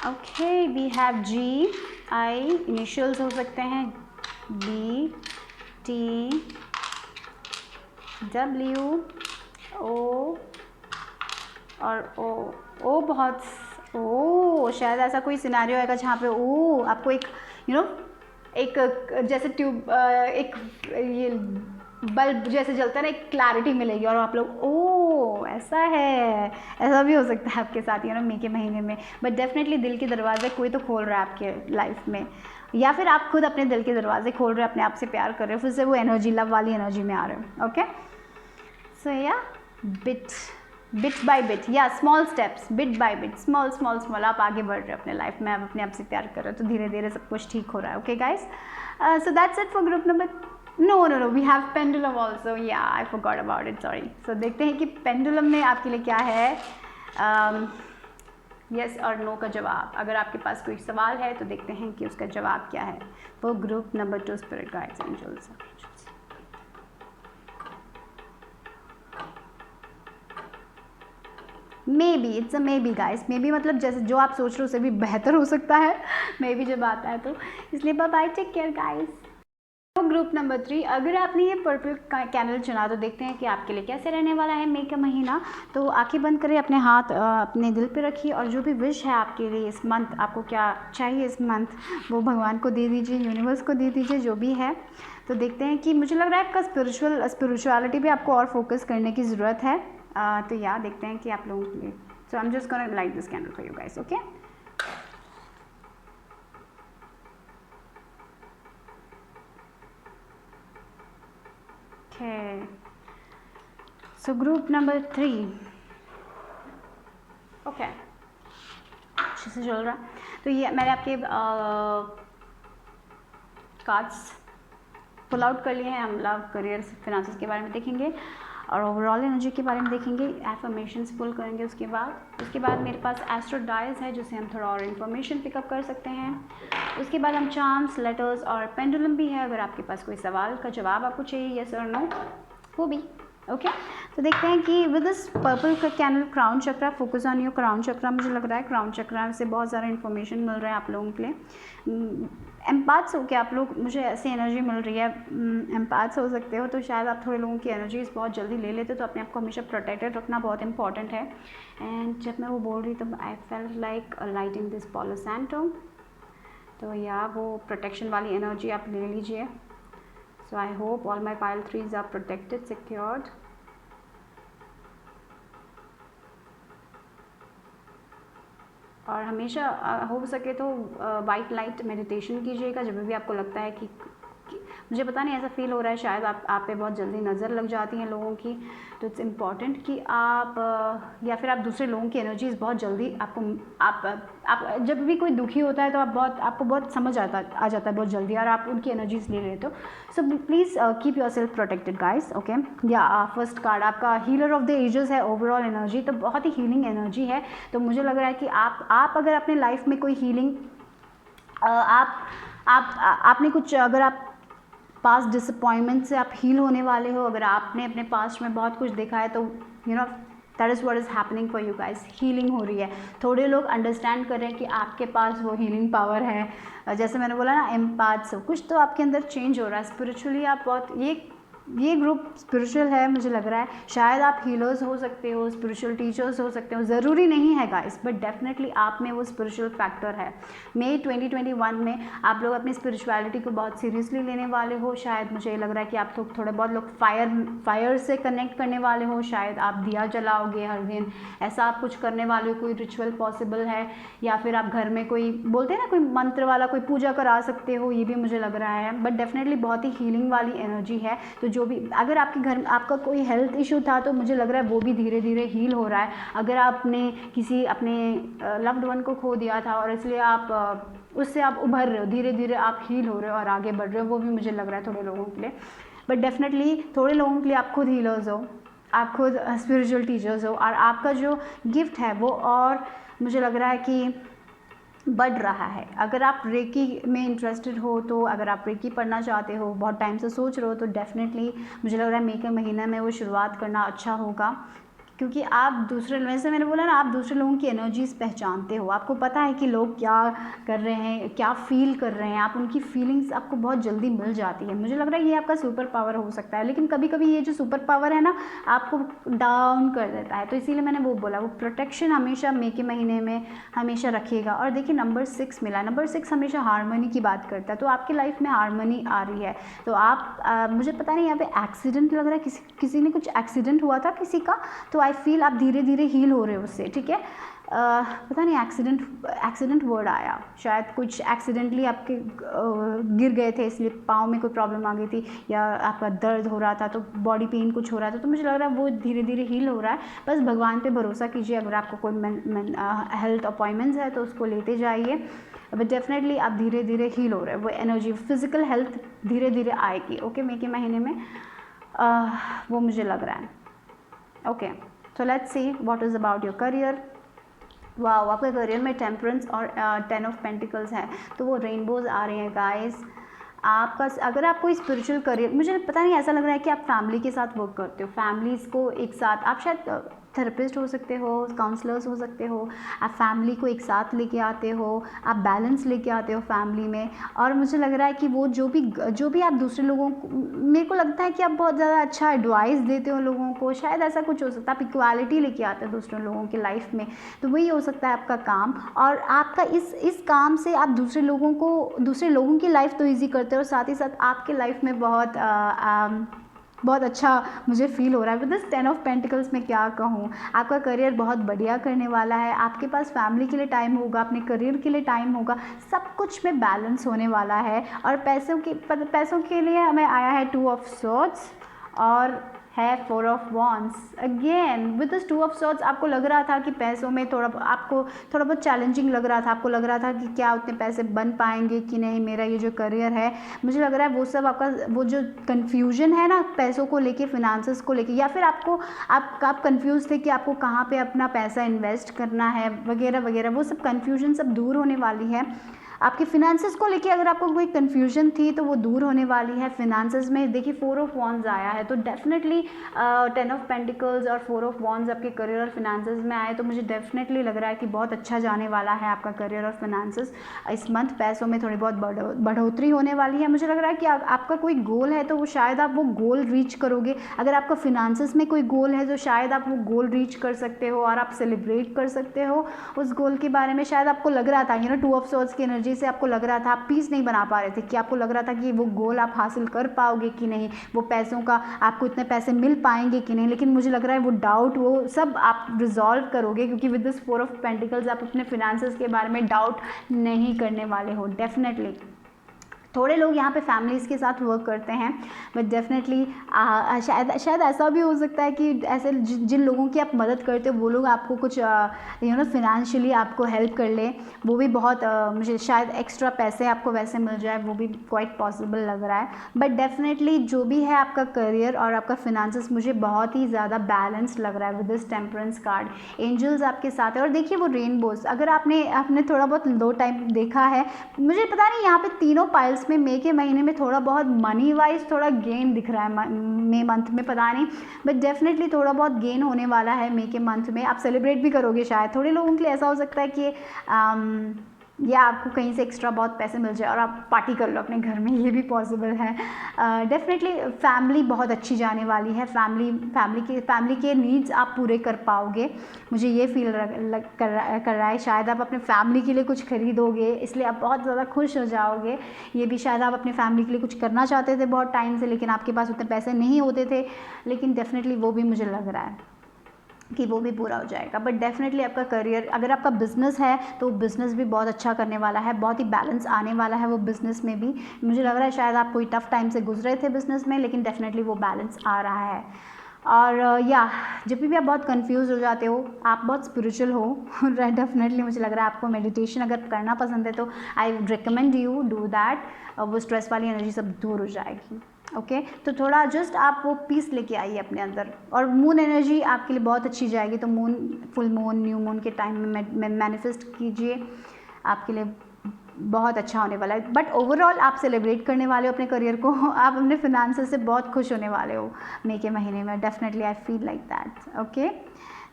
Okay, we have G I, initials हो सकते हैं बी टी डब्ल्यू ओ और ओ बहुत शायद ऐसा कोई सिनेरियो आएगा जहाँ पे आपको एक एक जैसे ट्यूब, एक ये बल्ब जैसे जलता है ना, एक क्लैरिटी मिलेगी और आप लोग ऐसा है, ऐसा भी हो सकता है आपके साथ मई के महीने में। बट डेफिनेटली दिल के दरवाजे कोई तो खोल रहा है आपके लाइफ में, या फिर आप खुद अपने दिल के दरवाजे खोल रहे हो, अपने आप से प्यार कर रहे हो, फिर से वो एनर्जी, लव वाली एनर्जी में आ रहे हो। ओके, सो या बिट बाय बिट, या small steps, bit by bit, small आप आगे बढ़ रहे हो अपने लाइफ में, आप अपने आप से प्यार कर रहे हो, तो धीरे धीरे सब कुछ ठीक हो रहा है। Okay guys, so that's it for group number no we have pendulum also, yeah I forgot about it, sorry. So देखते हैं कि पेंडुलम में आपके लिए क्या है यस और नो का जवाब। अगर आपके पास कोई सवाल है तो देखते हैं कि उसका जवाब क्या है for group number 2 spirit guides angels. Maybe, it's a maybe guys, maybe मतलब जैसे जो आप सोच रहे हो उससे भी बेहतर हो सकता है मे बी जब आता है तो, इसलिए बाय टेक केयर गाइस। तो ग्रुप नंबर 3, अगर आपने ये पर्पल कैंडल चुना तो देखते हैं कि आपके लिए कैसे रहने वाला है मई का महीना। तो आंखें बंद करें, अपने हाथ अपने दिल पे रखिए, और जो भी विश है आपके लिए इस मंथ, आपको क्या चाहिए इस मंथ, वो भगवान को दे दीजिए, यूनिवर्स को दे दीजिए, जो भी है। तो देखते हैं कि मुझे लग रहा है आपका स्पिरिचुअलिटी पे आपको और फोकस करने की ज़रूरत है। तो या देखते हैं कि आप लोगों के लिए। So I am just gonna light this candle for you guys. Okay, so group number 3 okay अच्छे से चल रहा। तो ये मैंने आपके कार्ड्स पुल आउट कर लिए हैं। हम लव, करियर, फिनांसेस के बारे में देखेंगे, और ओवरऑल एनर्जी के बारे में देखेंगे, एफर्मेशंस पुल करेंगे। उसके बाद मेरे पास एस्ट्रो डायस है जिससे हम थोड़ा और इन्फॉर्मेशन पिकअप कर सकते हैं। उसके बाद हम चार्म्स, लेटर्स और पेंडुलम भी है, अगर आपके पास कोई सवाल का जवाब आपको चाहिए यस और नो वो भी। ओके तो देखते हैं कि विद दिस पर्पल का candle crown chakra, focus on your crown chakra. मुझे लग रहा है क्राउन चक्रा से बहुत सारा इन्फॉर्मेशन मिल रहा है आप लोगों के लिए। एम्पैथ्स हो के आप लोग, मुझे ऐसी एनर्जी मिल रही है, एम्पैथ्स हो सकते हो, तो शायद आप थोड़े लोगों की एनर्जीज बहुत जल्दी ले लेते हो, तो अपने आप को हमेशा प्रोटेक्टेड रखना बहुत इंपॉर्टेंट है। एंड जब मैं वो बोल रही तो I felt like lighting this palo santo, तो या वो प्रोटेक्शन वाली एनर्जी आप ले लीजिए। So I hope all my pile 3s are protected, secured. और हमेशा हो सके तो वाइट लाइट मेडिटेशन कीजिएगा जब भी आपको लगता है कि मुझे पता नहीं ऐसा फील हो रहा है, शायद आप पे बहुत जल्दी नज़र लग जाती हैं लोगों की, तो इट्स इम्पॉर्टेंट कि आप या फिर आप दूसरे लोगों की एनर्जीज बहुत जल्दी आप जब भी कोई दुखी होता है तो आपको बहुत समझ आ जाता है बहुत जल्दी, और आप उनकी एनर्जीज ले लेते हो। So please keep your self protected guys. Okay या फर्स्ट कार्ड आपका हीलर ऑफ द एजेस है, ओवरऑल एनर्जी तो बहुत ही हीलिंग एनर्जी है। तो मुझे लग रहा है कि आप अगर अपने लाइफ में कोई हीलिंग आपने कुछ, अगर आप पास्ट डिसअपॉइंटमेंट से आप हील होने वाले हो, अगर आपने अपने पास्ट में बहुत कुछ देखा है, तो you know that is what is happening for you guys, healing हो रही है। थोड़े लोग अंडरस्टैंड कर रहे हैं कि आपके पास वो हीलिंग पावर है, जैसे मैंने बोला ना एम्पैथ्स, कुछ तो आपके अंदर चेंज हो रहा है स्पिरिचुअली। आप बहुत ये ग्रुप स्पिरिचुअल है मुझे लग रहा है, शायद आप हीलर्स हो सकते हो, स्पिरिचुअल टीचर्स हो सकते हो, ज़रूरी नहीं है गाइस, बट डेफिनेटली आप में वो स्पिरिचुअल फैक्टर है। मई 2021 में आप लोग अपनी स्पिरिचुअलिटी को बहुत सीरियसली लेने वाले हो। शायद मुझे लग रहा है कि आप लोग थोड़े बहुत लोग फायर से कनेक्ट करने वाले हो, शायद आप दिया जलाओगे हर दिन, ऐसा आप कुछ करने वाले हो, कोई रिचुअल पॉसिबल है, या फिर आप घर में कोई बोलते हैं ना कोई मंत्र वाला कोई पूजा करा सकते हो, ये भी मुझे लग रहा है। बट डेफिनेटली बहुत ही हीलिंग वाली एनर्जी है। तो जो भी, अगर आपके घर में आपका कोई हेल्थ इशू था तो मुझे लग रहा है वो भी धीरे धीरे हील हो रहा है। अगर आपने किसी अपने लव्ड वन को खो दिया था और इसलिए आप उससे आप उभर रहे हो, धीरे धीरे आप हील हो रहे हो और आगे बढ़ रहे हो, वो भी मुझे लग रहा है थोड़े लोगों के लिए। बट डेफिनेटली थोड़े लोगों के लिए आप खुद हीलर्स हो, आप खुद स्पिरिचुअल टीचर्स हो, और आपका जो गिफ्ट है वो और मुझे लग रहा है कि बढ़ रहा है। अगर आप रेकी में इंटरेस्टेड हो, तो अगर आप रेकी पढ़ना चाहते हो, बहुत टाइम से सोच रहे हो, तो डेफिनेटली मुझे लग रहा है मई के महीने में वो शुरुआत करना अच्छा होगा, क्योंकि आप दूसरे, वैसे मैंने बोला ना, आप दूसरे लोगों की एनर्जीज पहचानते हो, आपको पता है कि लोग क्या कर रहे हैं, क्या फील कर रहे हैं, आप उनकी फीलिंग्स आपको बहुत जल्दी मिल जाती है। मुझे लग रहा है ये आपका सुपर पावर हो सकता है, लेकिन कभी कभी ये जो सुपर पावर है ना आपको डाउन कर देता है, तो इसीलिए मैंने वो बोला, वो प्रोटेक्शन हमेशा मई के महीने में हमेशा रखिएगा। और देखिए नंबर 6 मिला, नंबर 6 हमेशा हारमोनी की बात करता है, तो आपकी लाइफ में हारमोनी आ रही है। तो आप मुझे पता नहीं यहाँ पे एक्सीडेंट लग रहा है, किसी ने कुछ एक्सीडेंट हुआ था किसी का, तो आई फील आप धीरे धीरे हील हो रहे हो उससे, ठीक है। पता नहीं एक्सीडेंट वर्ड आया, शायद कुछ एक्सीडेंटली आपके गिर गए थे इसलिए पाँव में कोई प्रॉब्लम आ गई थी, या आपका दर्द हो रहा था, तो बॉडी पेन कुछ हो रहा था, तो मुझे लग रहा है वो धीरे धीरे हील हो रहा है। बस भगवान पे भरोसा कीजिए, अगर आपको कोई हेल्थ अपॉइंटमेंट्स है तो उसको लेते जाइए, बट डेफिनेटली आप धीरे धीरे हील हो रहे हैं। वो एनर्जी, फिजिकल हेल्थ धीरे धीरे आएगी। ओके मई के महीने में वो मुझे लग रहा है। Okay so let's see what is about your career. Wow, आपके करियर में टेम्परेंस और 10 ऑफ पेंटिकल्स है, तो वो रेनबोज आ रहे हैं गाइस। आपका अगर आप कोई स्पिरिचुअल करियर, मुझे पता नहीं ऐसा लग रहा है कि आप फैमिली के साथ वर्क करते हो, फैमिलीज़ को एक साथ, आप शायद थेरेपिस्ट हो सकते हो, काउंसलर्स हो सकते हो, आप फैमिली को एक साथ लेके आते हो, आप बैलेंस लेके आते हो फैमिली में। और मुझे लग रहा है कि वो जो भी आप दूसरे लोगों को, मेरे को लगता है कि आप बहुत ज़्यादा अच्छा एडवाइस देते हो लोगों को, शायद ऐसा कुछ हो सकता है। आप इक्वालिटी लेके आते हो दूसरे लोगों की लाइफ में, तो वही हो सकता है आपका काम। और आपका इस काम से आप दूसरे लोगों की लाइफ तो ईजी करते हो, और साथ ही साथ आपके लाइफ में बहुत अच्छा मुझे फील हो रहा है। विद दिस 10 ऑफ पेंटिकल्स में क्या कहूँ, आपका करियर बहुत बढ़िया करने वाला है, आपके पास फैमिली के लिए टाइम होगा, अपने करियर के लिए टाइम होगा, सब कुछ में बैलेंस होने वाला है। और पैसों के लिए हमें आया है 2 ऑफ स्वॉर्ड्स और है 4 of wands again with this 2 of swords. आपको लग रहा था कि पैसों में आपको थोड़ा बहुत चैलेंजिंग लग रहा था, आपको लग रहा था कि क्या उतने पैसे बन पाएंगे कि नहीं, मेरा ये जो करियर है, मुझे लग रहा है वो सब आपका वो जो कन्फ्यूजन है ना पैसों को लेके, फिनांसेस को लेके, या फिर आप कंफ्यूज थे कि आपको कहाँ पे अपना पैसा इन्वेस्ट करना है वगैरह वगैरह, वो सब कन्फ्यूजन सब दूर होने वाली है। आपके फिनांसेस को लेके अगर आपको कोई कन्फ्यूजन थी तो वो दूर होने वाली है। फिनांसेस में देखिए 4 ऑफ वॉन्ड्स आया है, तो डेफिनेटली 10 ऑफ पेंटिकल्स और 4 ऑफ वॉन्ड्स आपके करियर और फिनांसेस में आए, तो मुझे डेफिनेटली लग रहा है कि बहुत अच्छा जाने वाला है आपका करियर और फिनांसेस। इस मंथ पैसों में थोड़ी बहुत बढ़ोतरी होने वाली है। मुझे लग रहा है कि आपका कोई गोल है तो वो शायद आप वो गोल रीच करोगे। अगर आपका फिनांसेस में कोई गोल है तो शायद आप वो गोल रीच कर सकते हो और आप सेलिब्रेट कर सकते हो उस गोल के बारे में। शायद आपको लग रहा था 2 ऑफ सॉर्ड्स की एनर्जी से आपको लग रहा था आप पीस नहीं बना पा रहे थे, कि आपको लग रहा था कि वो गोल आप हासिल कर पाओगे कि नहीं, वो पैसों का आपको इतने पैसे मिल पाएंगे कि नहीं। लेकिन मुझे लग रहा है वो डाउट वो सब आप रिजॉल्व करोगे, क्योंकि विद दिस 4 ऑफ पेंटिकल्स आप अपने फिनेंसेस के बारे में डाउट नहीं करने वाले हो। डेफिनेटली थोड़े लोग यहाँ पे फैमिलीज़ के साथ वर्क करते हैं, बट डेफिनेटली शायद ऐसा भी हो सकता है कि ऐसे जिन लोगों की आप मदद करते हो वो लोग आपको कुछ फिनेंशियली आपको हेल्प कर ले, वो भी बहुत मुझे शायद एक्स्ट्रा पैसे आपको वैसे मिल जाए, वो भी क्वाइट पॉसिबल लग रहा है। बट डेफिनेटली जो भी है आपका करियर और आपका फिनेंसेस मुझे बहुत ही ज़्यादा बैलेंस लग रहा है with this temperance card. Angels आपके साथ है और देखिए वो रेनबोज, अगर आपने थोड़ा बहुत लो टाइम देखा है, मुझे पता नहीं यहाँ पे तीनों पाइल्स में मई के महीने में थोड़ा बहुत मनी वाइज थोड़ा गेन दिख रहा है मई मंथ में, पता नहीं, बट डेफिनेटली थोड़ा बहुत गेन होने वाला है मई के मंथ में। आप सेलिब्रेट भी करोगे शायद, थोड़े लोगों के लिए ऐसा हो सकता है कि या आपको कहीं से एक्स्ट्रा बहुत पैसे मिल जाए और आप पार्टी कर लो अपने घर में, ये भी पॉसिबल है। डेफिनेटली फैमिली बहुत अच्छी जाने वाली है, फैमिली के नीड्स आप पूरे कर पाओगे, मुझे ये फील कर रहा है। शायद आप अपने फैमिली के लिए कुछ खरीदोगे, इसलिए आप बहुत ज़्यादा खुश हो जाओगे। ये भी शायद आप अपने फैमिली के लिए कुछ करना चाहते थे बहुत टाइम से, लेकिन आपके पास उतने पैसे नहीं होते थे, लेकिन डेफिनेटली वो भी मुझे लग रहा है कि वो भी पूरा हो जाएगा। बट डेफिनेटली आपका करियर, अगर आपका बिज़नेस है तो बिज़नेस भी बहुत अच्छा करने वाला है, बहुत ही बैलेंस आने वाला है वो बिज़नेस में भी। मुझे लग रहा है शायद आप कोई टफ टाइम से गुजरे थे बिज़नेस में, लेकिन डेफिनेटली वो बैलेंस आ रहा है। और जब भी आप बहुत कंफ्यूज हो जाते हो, आप बहुत स्पिरिचुअल हो डेफिनेटली मुझे लग रहा है आपको मेडिटेशन अगर करना पसंद है तो I would recommend you do that, वो स्ट्रेस वाली एनर्जी सब दूर हो जाएगी। ओके तो थोड़ा जस्ट आप वो पीस लेके आइए अपने अंदर, और मून एनर्जी आपके लिए बहुत अच्छी जाएगी। तो moon, full moon, new moon के टाइम में मैनिफेस्ट कीजिए, आपके लिए बहुत अच्छा होने वाला है। बट ओवरऑल आप सेलिब्रेट करने वाले हो अपने करियर को, आप अपने फिनेंसेस से बहुत खुश होने वाले हो मई के महीने में। Definitely I feel like that. Okay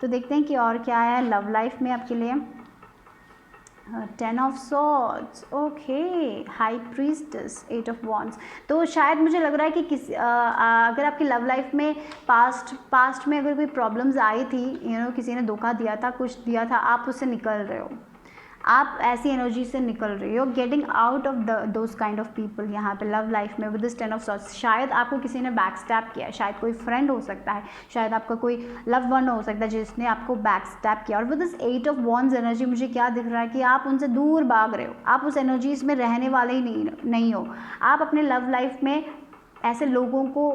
तो देखते हैं कि और क्या है लव लाइफ में आपके लिए। 10 of swords, okay, high priestess, 8 of wands. तो शायद मुझे लग रहा है कि अगर आपकी लव लाइफ में पास्ट में अगर कोई प्रॉब्लम्स आई थी, किसी ने धोखा दिया था, कुछ दिया था, आप उससे निकल रहे हो, आप ऐसी एनर्जी से निकल रही हो, getting out of those kind of people. यहाँ पे लव लाइफ में विद दिस 10 ऑफ सॉर्ड्स, शायद आपको किसी ने बैक स्टैप किया है, शायद कोई फ्रेंड हो सकता है, शायद आपका कोई लव वन हो सकता है जिसने आपको बैक स्टैप किया। और with this 8 of wands energy मुझे क्या दिख रहा है कि आप उनसे दूर भाग रहे हो, आप उस एनर्जीज में रहने वाले ही नहीं हो। आप अपने लव लाइफ में ऐसे लोगों को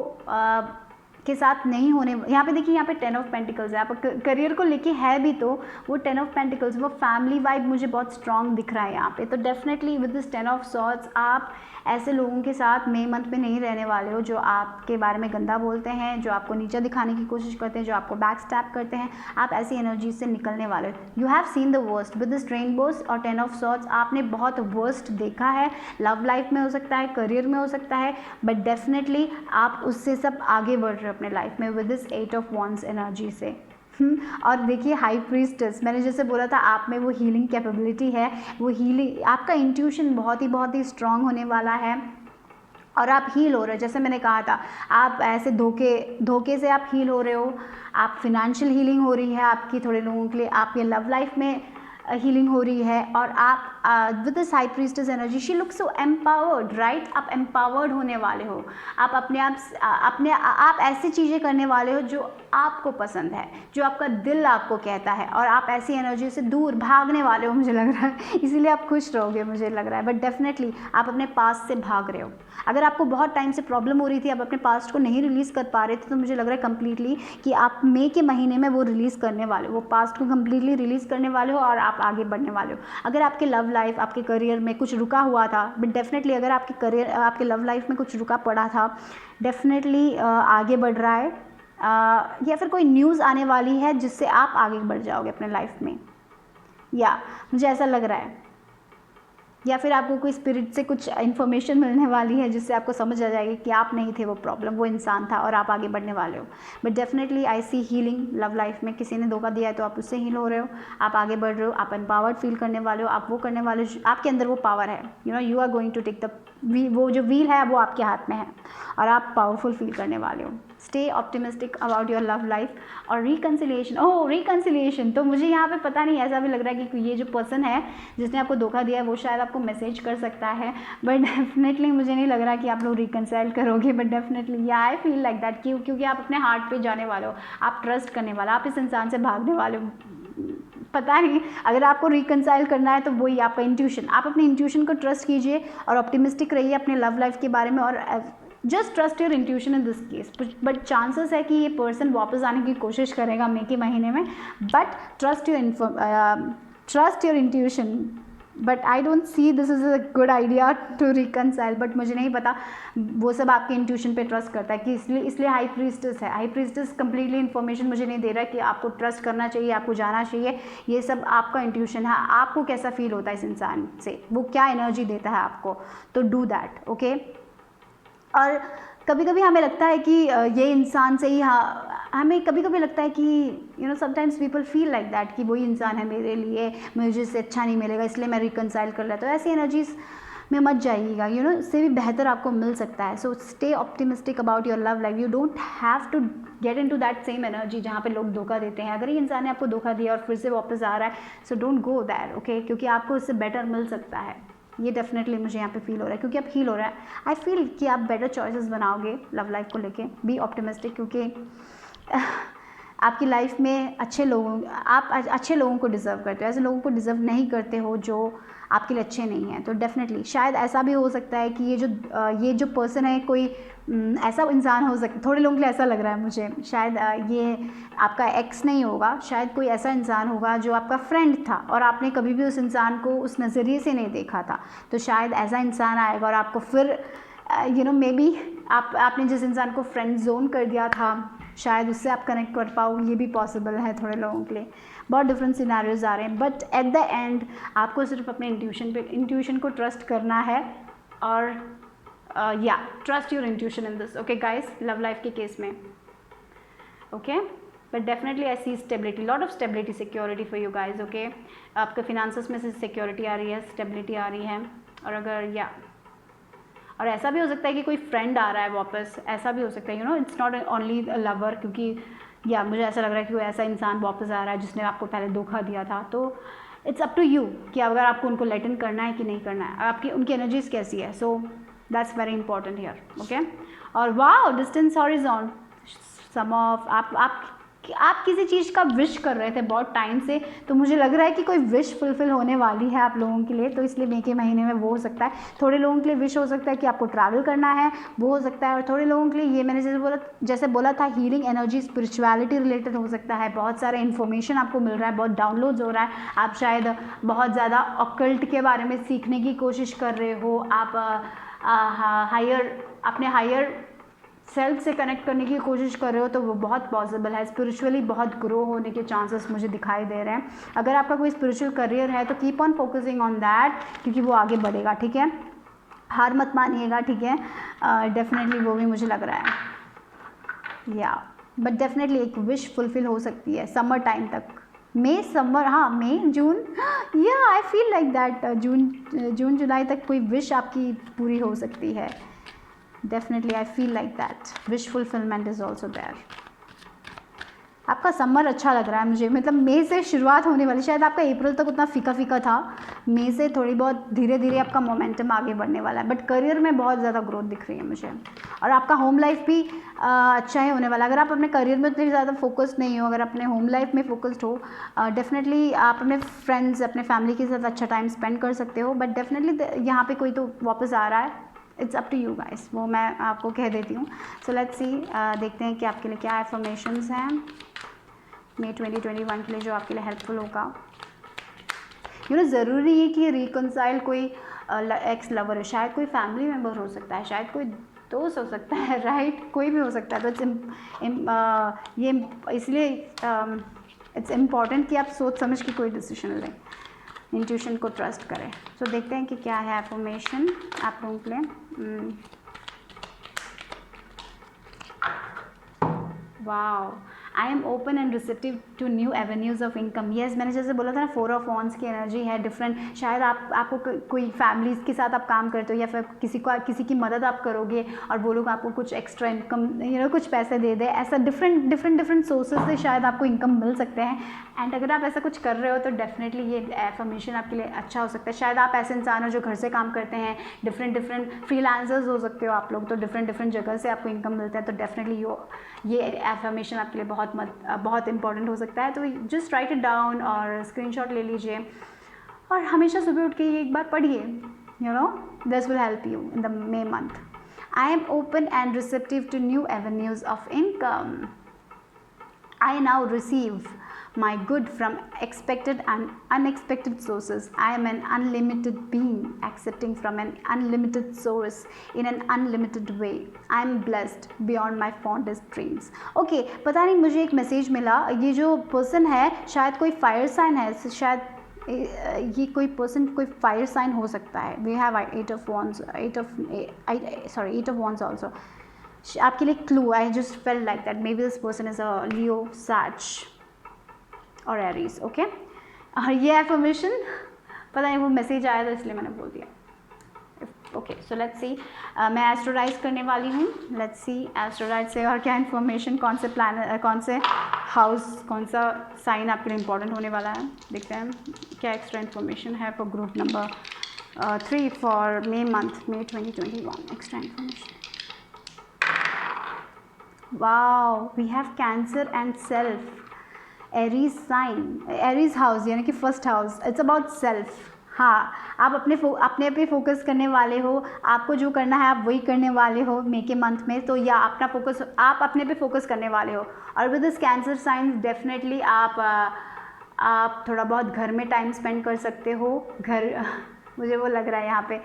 के साथ नहीं होने, यहाँ पे देखिए, यहाँ पे 10 ऑफ पेंटिकल्स है, आप करियर को लेके है भी, तो वो 10 ऑफ पेंटिकल्स, वो फैमिली वाइब मुझे बहुत स्ट्रॉन्ग दिख रहा है यहाँ पे। तो definitely with this 10 of swords आप ऐसे लोगों के साथ मई मंथ में नहीं रहने वाले हो जो आपके बारे में गंदा बोलते हैं, जो आपको नीचा दिखाने की कोशिश करते हैं, जो आपको बैक स्टैप करते हैं। आप ऐसी एनर्जी से निकलने वाले हो। You have seen the worst with this rainbows और 10 ऑफ सॉर्ड्स, आपने बहुत वर्स्ट देखा है, लव लाइफ में हो सकता है, करियर में हो सकता है, बट डेफिनेटली आप उससे सब आगे बढ़ रहे हो अपने लाइफ में with this 8 of wands energy से। और देखिए हाई प्रीस्टेस, मैंने जैसे बोला था आप में वो हीलिंग कैपेबिलिटी है, वो हीलिंग, आपका इंट्यूशन बहुत ही स्ट्रांग होने वाला है और आप हील हो रहे हो। जैसे मैंने कहा था, आप ऐसे धोखे से आप हील हो रहे हो, आप फिनेंशियल हीलिंग हो रही है आपकी, थोड़े लोगों के लिए आपके लव लाइफ में हीलिंग हो रही है, और आप with this high priestess energy she looks so empowered, right. आप एम्पावर्ड होने वाले हो, आप अपने आप ऐसी चीज़ें करने वाले हो जो आपको पसंद है, जो आपका दिल आपको कहता है, और आप ऐसी एनर्जी से दूर भागने वाले हो मुझे लग रहा है, इसीलिए आप खुश रहोगे मुझे लग रहा है। बट डेफिनेटली आप अपने पास्ट से भाग रहे हो। अगर आपको बहुत टाइम से प्रॉब्लम हो रही थी, आप अपने पास्ट को नहीं रिलीज़ कर पा रहे थे, तो मुझे लग रहा है कम्प्लीटली कि आप मई के महीने में वो रिलीज़ करने वाले हो, वो पास्ट को कम्प्लीटली रिलीज़ करने वाले हो और आप आगे बढ़ने वाले हो। अगर आपके लव लाइफ, आपके करियर में कुछ रुका हुआ था, बट डेफिनेटली अगर आपके करियर, आपके लव लाइफ में कुछ रुका पड़ा था, डेफिनेटली आगे बढ़ रहा है, या फिर कोई न्यूज़ आने वाली है जिससे आप आगे बढ़ जाओगे अपने लाइफ में, या मुझे ऐसा लग रहा है। या फिर आपको कोई स्पिरिट से कुछ इन्फॉर्मेशन मिलने वाली है जिससे आपको समझ आ जाएगी कि आप नहीं थे वो प्रॉब्लम, वो इंसान था और आप आगे बढ़ने वाले हो। But definitely I see healing love life में। किसी ने धोखा दिया है तो आप उससे हील हो रहे हो, आप आगे बढ़ रहे हो, आप एम्पावर्ड फील करने वाले हो, आप वो करने वाले हो, आपके अंदर वो पावर है, you are going to take the वो जो व्हील है वो आपके हाथ में है और आप पावरफुल फील करने वाले हो। Stay optimistic about your love life. और रिकन्सिलिएशन, ओह रिकन्सिलिएशन, तो मुझे यहाँ पे पता नहीं, ऐसा भी लग रहा है कि ये जो पर्सन है जिसने आपको धोखा दिया है वो शायद आपको मैसेज कर सकता है, बट डेफिनेटली मुझे नहीं लग रहा कि आप लोग रिकन्साइल करोगे। बट डेफिनेटली या आई फील लाइक दैट, क्योंकि आप अपने हार्ट पे जाने वाले हो, आप ट्रस्ट करने वाले, आप इस इंसान से भागने वाले हो। पता नहीं, अगर आपको रिकन्साइल करना है तो वही आपका इंट्यूशन, आप अपने इंट्यूशन को ट्रस्ट कीजिए और ऑप्टिमिस्टिक रहिए अपने लव लाइफ के बारे में, और just trust your intuition in this case. But chances है कि ये पर्सन वापस आने की कोशिश करेगा मई के महीने में, but trust your intuition. But I don't see this is a good idea to reconcile, but मुझे नहीं पता, वो सब आपके इंट्यूशन पे ट्रस्ट करता है कि इसलिए हाई प्रीस्टेस है। हाई प्रीस्टेस कंप्लीटली इन्फॉर्मेशन मुझे नहीं दे रहा है कि आपको ट्रस्ट करना चाहिए, आपको जाना चाहिए, ये सब आपका इंट्यूशन है, आपको कैसा फील होता है इस इंसान से, वो क्या एनर्जी देता है आपको, तो डू दैट, ओके। और कभी कभी हमें लगता है कि ये इंसान से ही, हमें कभी कभी लगता है कि sometimes people feel like that कि वही इंसान है मेरे लिए, मुझे इससे अच्छा नहीं मिलेगा इसलिए मैं रिकन्साइल कर लेता हूँ। ऐसी एनर्जीज में मत जाइएगा, इससे भी बेहतर आपको मिल सकता है। So stay optimistic about your love life. You don't have to get in to that same energy जहाँ पे लोग धोखा देते हैं। अगर ये इंसान ने आपको धोखा दिया और फिर से वापस आ रहा है, so don't go that, okay, क्योंकि आपको इससे बेटर मिल सकता है। ये डेफिनेटली मुझे यहाँ पे फील हो रहा है, क्योंकि आप हील हो रहा है। आई फील कि आप बेटर चॉइसेस बनाओगे लव लाइफ को लेके। बी ऑप्टिमिस्टिक, क्योंकि आपकी लाइफ में आप अच्छे लोगों को डिज़र्व करते हो, ऐसे लोगों को डिज़र्व नहीं करते हो जो आपके लिए अच्छे नहीं हैं। तो डेफिनेटली शायद ऐसा भी हो सकता है कि ये जो पर्सन है कोई ऐसा इंसान हो सकता, थोड़े लोगों के लिए ऐसा लग रहा है मुझे, शायद ये आपका एक्स नहीं होगा, शायद कोई ऐसा इंसान होगा जो आपका फ्रेंड था और आपने कभी भी उस इंसान को उस नज़रिए से नहीं देखा था। तो शायद ऐसा इंसान आएगा और आपको फिर मे बी आपने जिस इंसान को फ्रेंड जोन कर दिया था, शायद उससे आप कनेक्ट कर पाओ, ये भी पॉसिबल है थोड़े लोगों के लिए। बहुत डिफरेंट सिनेरियोज आ रहे हैं, बट एट द एंड आपको सिर्फ अपने इंट्यूशन को ट्रस्ट करना है, और या trust your intuition in this, okay guys, love life के केस में, okay. But definitely I see stability, lot of stability, security for you guys, okay. आपके फिनेंसेस में से सिक्योरिटी आ रही है, स्टेबिलिटी आ रही है। और अगर और ऐसा भी हो सकता है कि कोई फ्रेंड आ रहा है वापस, ऐसा भी हो सकता है, इट्स नॉट ओनली लवर, क्योंकि मुझे ऐसा लग रहा है कि कोई ऐसा इंसान वापस आ रहा है जिसने आपको पहले धोखा दिया था। तो इट्स अप टू यू कि अगर आपको उनको लेट इन करना है कि नहीं करना है, आपकी उनकी एनर्जीज कैसी है। So that's very important here, okay. और wow, distance horizon, some of आप किसी चीज़ का विश कर रहे थे बहुत टाइम से, तो मुझे लग रहा है कि कोई विश फुलफिल होने वाली है आप लोगों के लिए। तो इसलिए मई के महीने में वो हो सकता है, थोड़े लोगों के लिए विश हो सकता है कि आपको ट्रैवल करना है, वो हो सकता है। और थोड़े लोगों के लिए ये मैंने जैसे बोला था, हीलिंग एनर्जी, स्पिरिचुअलिटी रिलेटेड हो सकता है। बहुत सारे इन्फॉर्मेशन आपको मिल रहा है, बहुत डाउनलोड्स हो रहा है, आप शायद बहुत ज़्यादा ऑकल्ट के बारे में सीखने की कोशिश कर रहे हो, आप अपने हायर सेल्फ से कनेक्ट करने की कोशिश कर रहे हो, तो वो बहुत पॉसिबल है। स्पिरिचुअली बहुत ग्रो होने के चांसेस मुझे दिखाई दे रहे हैं। अगर आपका कोई स्पिरिचुअल करियर है तो keep on focusing on that, क्योंकि वो आगे बढ़ेगा, ठीक है। हार मत मानिएगा, ठीक है। डेफिनेटली वो भी मुझे लग रहा है, या बट डेफिनेटली एक विश फुलफिल हो सकती है समर टाइम तक, मई जून, या आई फील लाइक दैट जून जुलाई तक कोई विश आपकी पूरी हो सकती है। Definitely I feel like that wish fulfillment is also there. आपका समर अच्छा लग रहा है मुझे, मतलब मई से शुरुआत होने वाली, शायद आपका अप्रैल तक उतना फीका फीका था, मई से थोड़ी बहुत धीरे धीरे आपका मोमेंटम आगे बढ़ने वाला है, बट करियर में बहुत ज़्यादा ग्रोथ दिख रही है मुझे। और आपका होम लाइफ भी अच्छा ही होने वाला है। अगर आप अपने करियर में उतनी ज़्यादा फोकस्ड नहीं हो, अगर अपने होम लाइफ में फोकस्ड हो, डेफिनेटली आप अपने फ्रेंड्स, अपने फैमिली के साथ अच्छा टाइम स्पेंड कर सकते हो, बट डेफिनेटली यहाँ पे कोई तो वापस आ रहा है, it's up to you guys, वो मैं आपको कह देती हूँ। सो लेट्स सी, देखते हैं कि आपके लिए क्या इन्फॉर्मेशंस हैं मई 2021 के लिए जो आपके लिए हेल्पफुल होगा। यू नो, ज़रूरी है कि रिकंसाइल कोई एक्स लवर है, शायद कोई फैमिली मेम्बर हो सकता है, शायद कोई दोस्त हो सकता है, राइट, कोई भी हो सकता है। तो ये इसलिए इट्स इम्पॉर्टेंट कि आप सोच समझ के कोई डिसीजन लें, इंट्यूशन को ट्रस्ट करें। तो देखते हैं कि क्या है इन्फॉर्मेशन आप लोगों के लिए। Wow, I am open and receptive to new avenues of income. Yes, मैंने जैसे बोला था ना, 4 ऑफ वॉन्ड्स की एनर्जी है डिफरेंट। शायद आपको कोई फैमिलीज़ के साथ आप काम करते हो, या फिर किसी की मदद आप करोगे और वो लोग आपको कुछ एक्स्ट्रा इनकम, कुछ पैसे दे दे, ऐसा डिफरेंट सोर्सेज से शायद आपको इनकम मिल सकते हैं। एंड अगर आप ऐसा कुछ कर रहे हो तो डेफिनेटली ये एफर्मेशन आपके लिए अच्छा हो सकता है। शायद आप ऐसे इंसान हो जो घर से काम करते हैं, डिफरेंट फ्रीलांसर्स हो सकते हो आप लोग, तो डिफरेंट जगह से आपको इनकम मिलता है, तो डेफिनेटली ये एफर्मेशन आपके लिए बहुत इंपॉर्टेंट हो सकता है। तो जस्ट राइट इट डाउन और स्क्रीनशॉट ले लीजिए और हमेशा सुबह उठ के ये एक बार पढ़िए। This will help you in the May month. I am open and receptive to new avenues of income. I now receive my good from expected and unexpected sources. I am an unlimited being, accepting from an unlimited source in an unlimited way. I am blessed beyond my fondest dreams. Okay, पता नहीं मुझे एक message मिला, ये जो person है शायद कोई फायर साइन है, शायद ये कोई पर्सन कोई फायर साइन हो सकता है। We have 8 of wands, 8 of wands also. आपके लिए clue, I just feel like that maybe this person is a Leo, Sag और एरीज। ओके, और ये एफर्मेशन पता नहीं वो मैसेज आया था इसलिए मैंने बोल दिया। ओके, सो लेट्स सी, मैं एस्ट्रोराइज करने वाली हूँ। लेट्स सी एस्ट्रोराइज से और क्या इन्फॉर्मेशन, कौन से प्लान, कौन से हाउस, कौन सा साइन आपके लिए इम्पोर्टेंट होने वाला है। देखते हैं क्या एक्स्ट्रा इन्फॉर्मेशन है for group number 3 for May month, May 2021. Extra information. Wow, we have cancer and self, aries sign, aries house यानी कि first house, it's about self. हाँ, आप अपने पे फोकस करने वाले हो, आपको जो करना है आप वही करने वाले हो मई के मंथ में, तो या अपना फोकस, आप अपने पे फोकस करने वाले हो। और with this cancer science definitely आप थोड़ा बहुत घर में टाइम स्पेंड कर सकते हो, मुझे वो लग रहा है यहाँ पे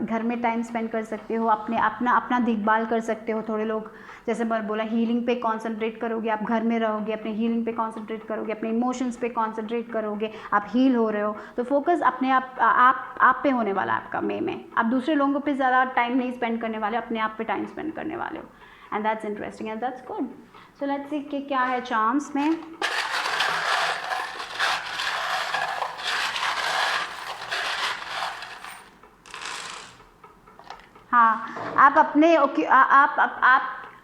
घर में टाइम स्पेंड कर सकते हो, अपना देखभाल कर सकते हो। थोड़े लोग, जैसे मैं बोला, हीलिंग पे कंसंट्रेट करोगे, आप घर में रहोगे, अपने हीलिंग पे कंसंट्रेट करोगे, अपने इमोशंस पे कंसंट्रेट करोगे, आप हील हो रहे हो, तो फोकस अपने आप पे होने वाला है आपका मई में। आप दूसरे लोगों पे ज़्यादा टाइम नहीं स्पेंड करने वाले, अपने आप पे टाइम स्पेंड करने वाले हो, and that's interesting and that's good. So let's सी कि क्या है चार्म्स में। हाँ, आप अपने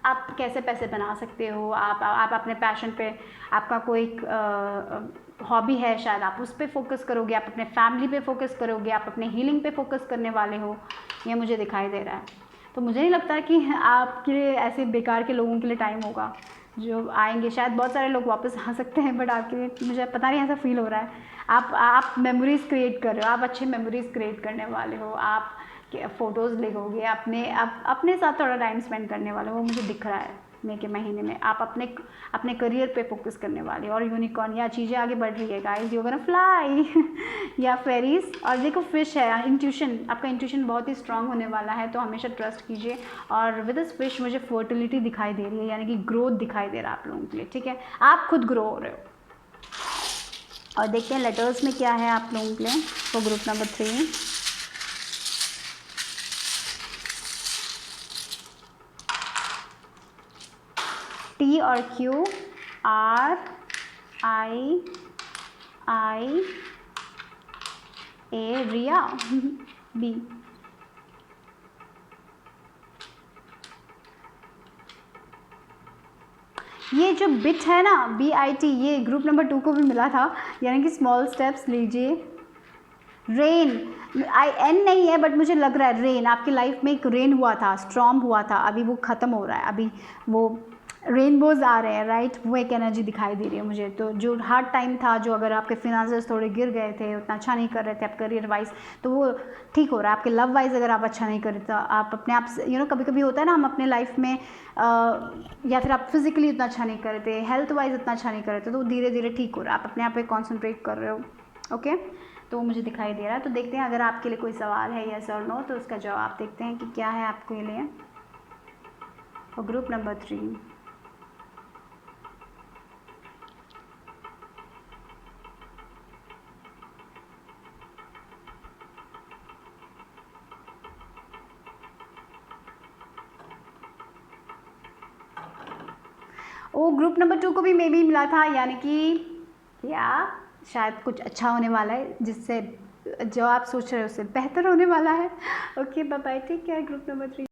आप कैसे पैसे बना सकते हो, आप अपने पैशन पे, आपका कोई हॉबी है, शायद आप उस पर फोकस करोगे, आप अपने फैमिली पे फोकस करोगे, आप अपने हीलिंग पे फोकस करने वाले हो, ये मुझे दिखाई दे रहा है। तो मुझे नहीं लगता कि आपके लिए ऐसे बेकार के लोगों के लिए टाइम होगा जो आएंगे। शायद बहुत सारे लोग वापस आ सकते हैं, बट आपके लिए मुझे पता नहीं, ऐसा फील हो रहा है। आप मेमोरीज़ क्रिएट कर रहे हो, आप अच्छे मेमोरीज़ क्रिएट करने वाले हो, आप फ़ोटोज़ लेगोगे, अपने साथ थोड़ा टाइम स्पेंड करने वाले, वो मुझे दिख रहा है मई के महीने में। आप अपने करियर पे फोकस करने वाले, और यूनिकॉर्न या चीज़ें आगे बढ़ रही है गाइस, यू गोना फ्लाई या फेरीज। और देखो फिश है, इंट्यूशन, आपका इंट्यूशन बहुत ही स्ट्रांग होने वाला है, तो हमेशा ट्रस्ट कीजिए। और विद दिस फिश मुझे फर्टिलिटी दिखाई दे रही है, यानी कि ग्रोथ दिखाई दे रहा है आप लोगों के लिए, ठीक है, आप खुद ग्रो हो रहे हो। और देखते हैं लेटर्स में क्या है आप लोगों के लिए फॉर ग्रुप नंबर 3। T और Q, R I A, रिया B। ये जो बिट है ना, BIT, ये ग्रुप नंबर 2 को भी मिला था, यानी कि स्मॉल स्टेप्स लीजिए। रेन, एन नहीं है बट मुझे लग रहा है रेन, आपकी लाइफ में एक रेन हुआ था, स्टॉर्म हुआ था, अभी वो ख़त्म हो रहा है, अभी वो रेनबोज आ रहे हैं, राइट, वो एक एनर्जी दिखाई दे रही है मुझे। तो जो हार्ड टाइम था, जो अगर आपके फिनांसेस थोड़े गिर गए थे, उतना अच्छा नहीं कर रहे थे आप करियर वाइज, तो वो ठीक हो रहा है। आपके लव वाइज अगर आप अच्छा नहीं कर रहे तो आप अपने आप से कभी कभी होता है ना, हम अपने लाइफ में या फिर आप फिजिकली उतना अच्छा नहीं कर रहे थे, हेल्थ वाइज उतना अच्छा नहीं कर रहे थे, तो धीरे धीरे ठीक हो रहा है, आप अपने आप पे कॉन्सेंट्रेट कर रहे हो। ओके, तो वो मुझे दिखाई दे रहा है। तो देखते हैं अगर आपके लिए कोई सवाल है यस और नो, तो उसका जवाब देखते हैं कि क्या है आपके लिए। और ग्रुप नंबर 3, वो ग्रुप नंबर 2 को भी मे बी मिला था, यानी कि या शायद कुछ अच्छा होने वाला है, जिससे जो आप सोच रहे हो उससे बेहतर होने वाला है। ओके बाय बाय, ठीक है ग्रुप नंबर 3।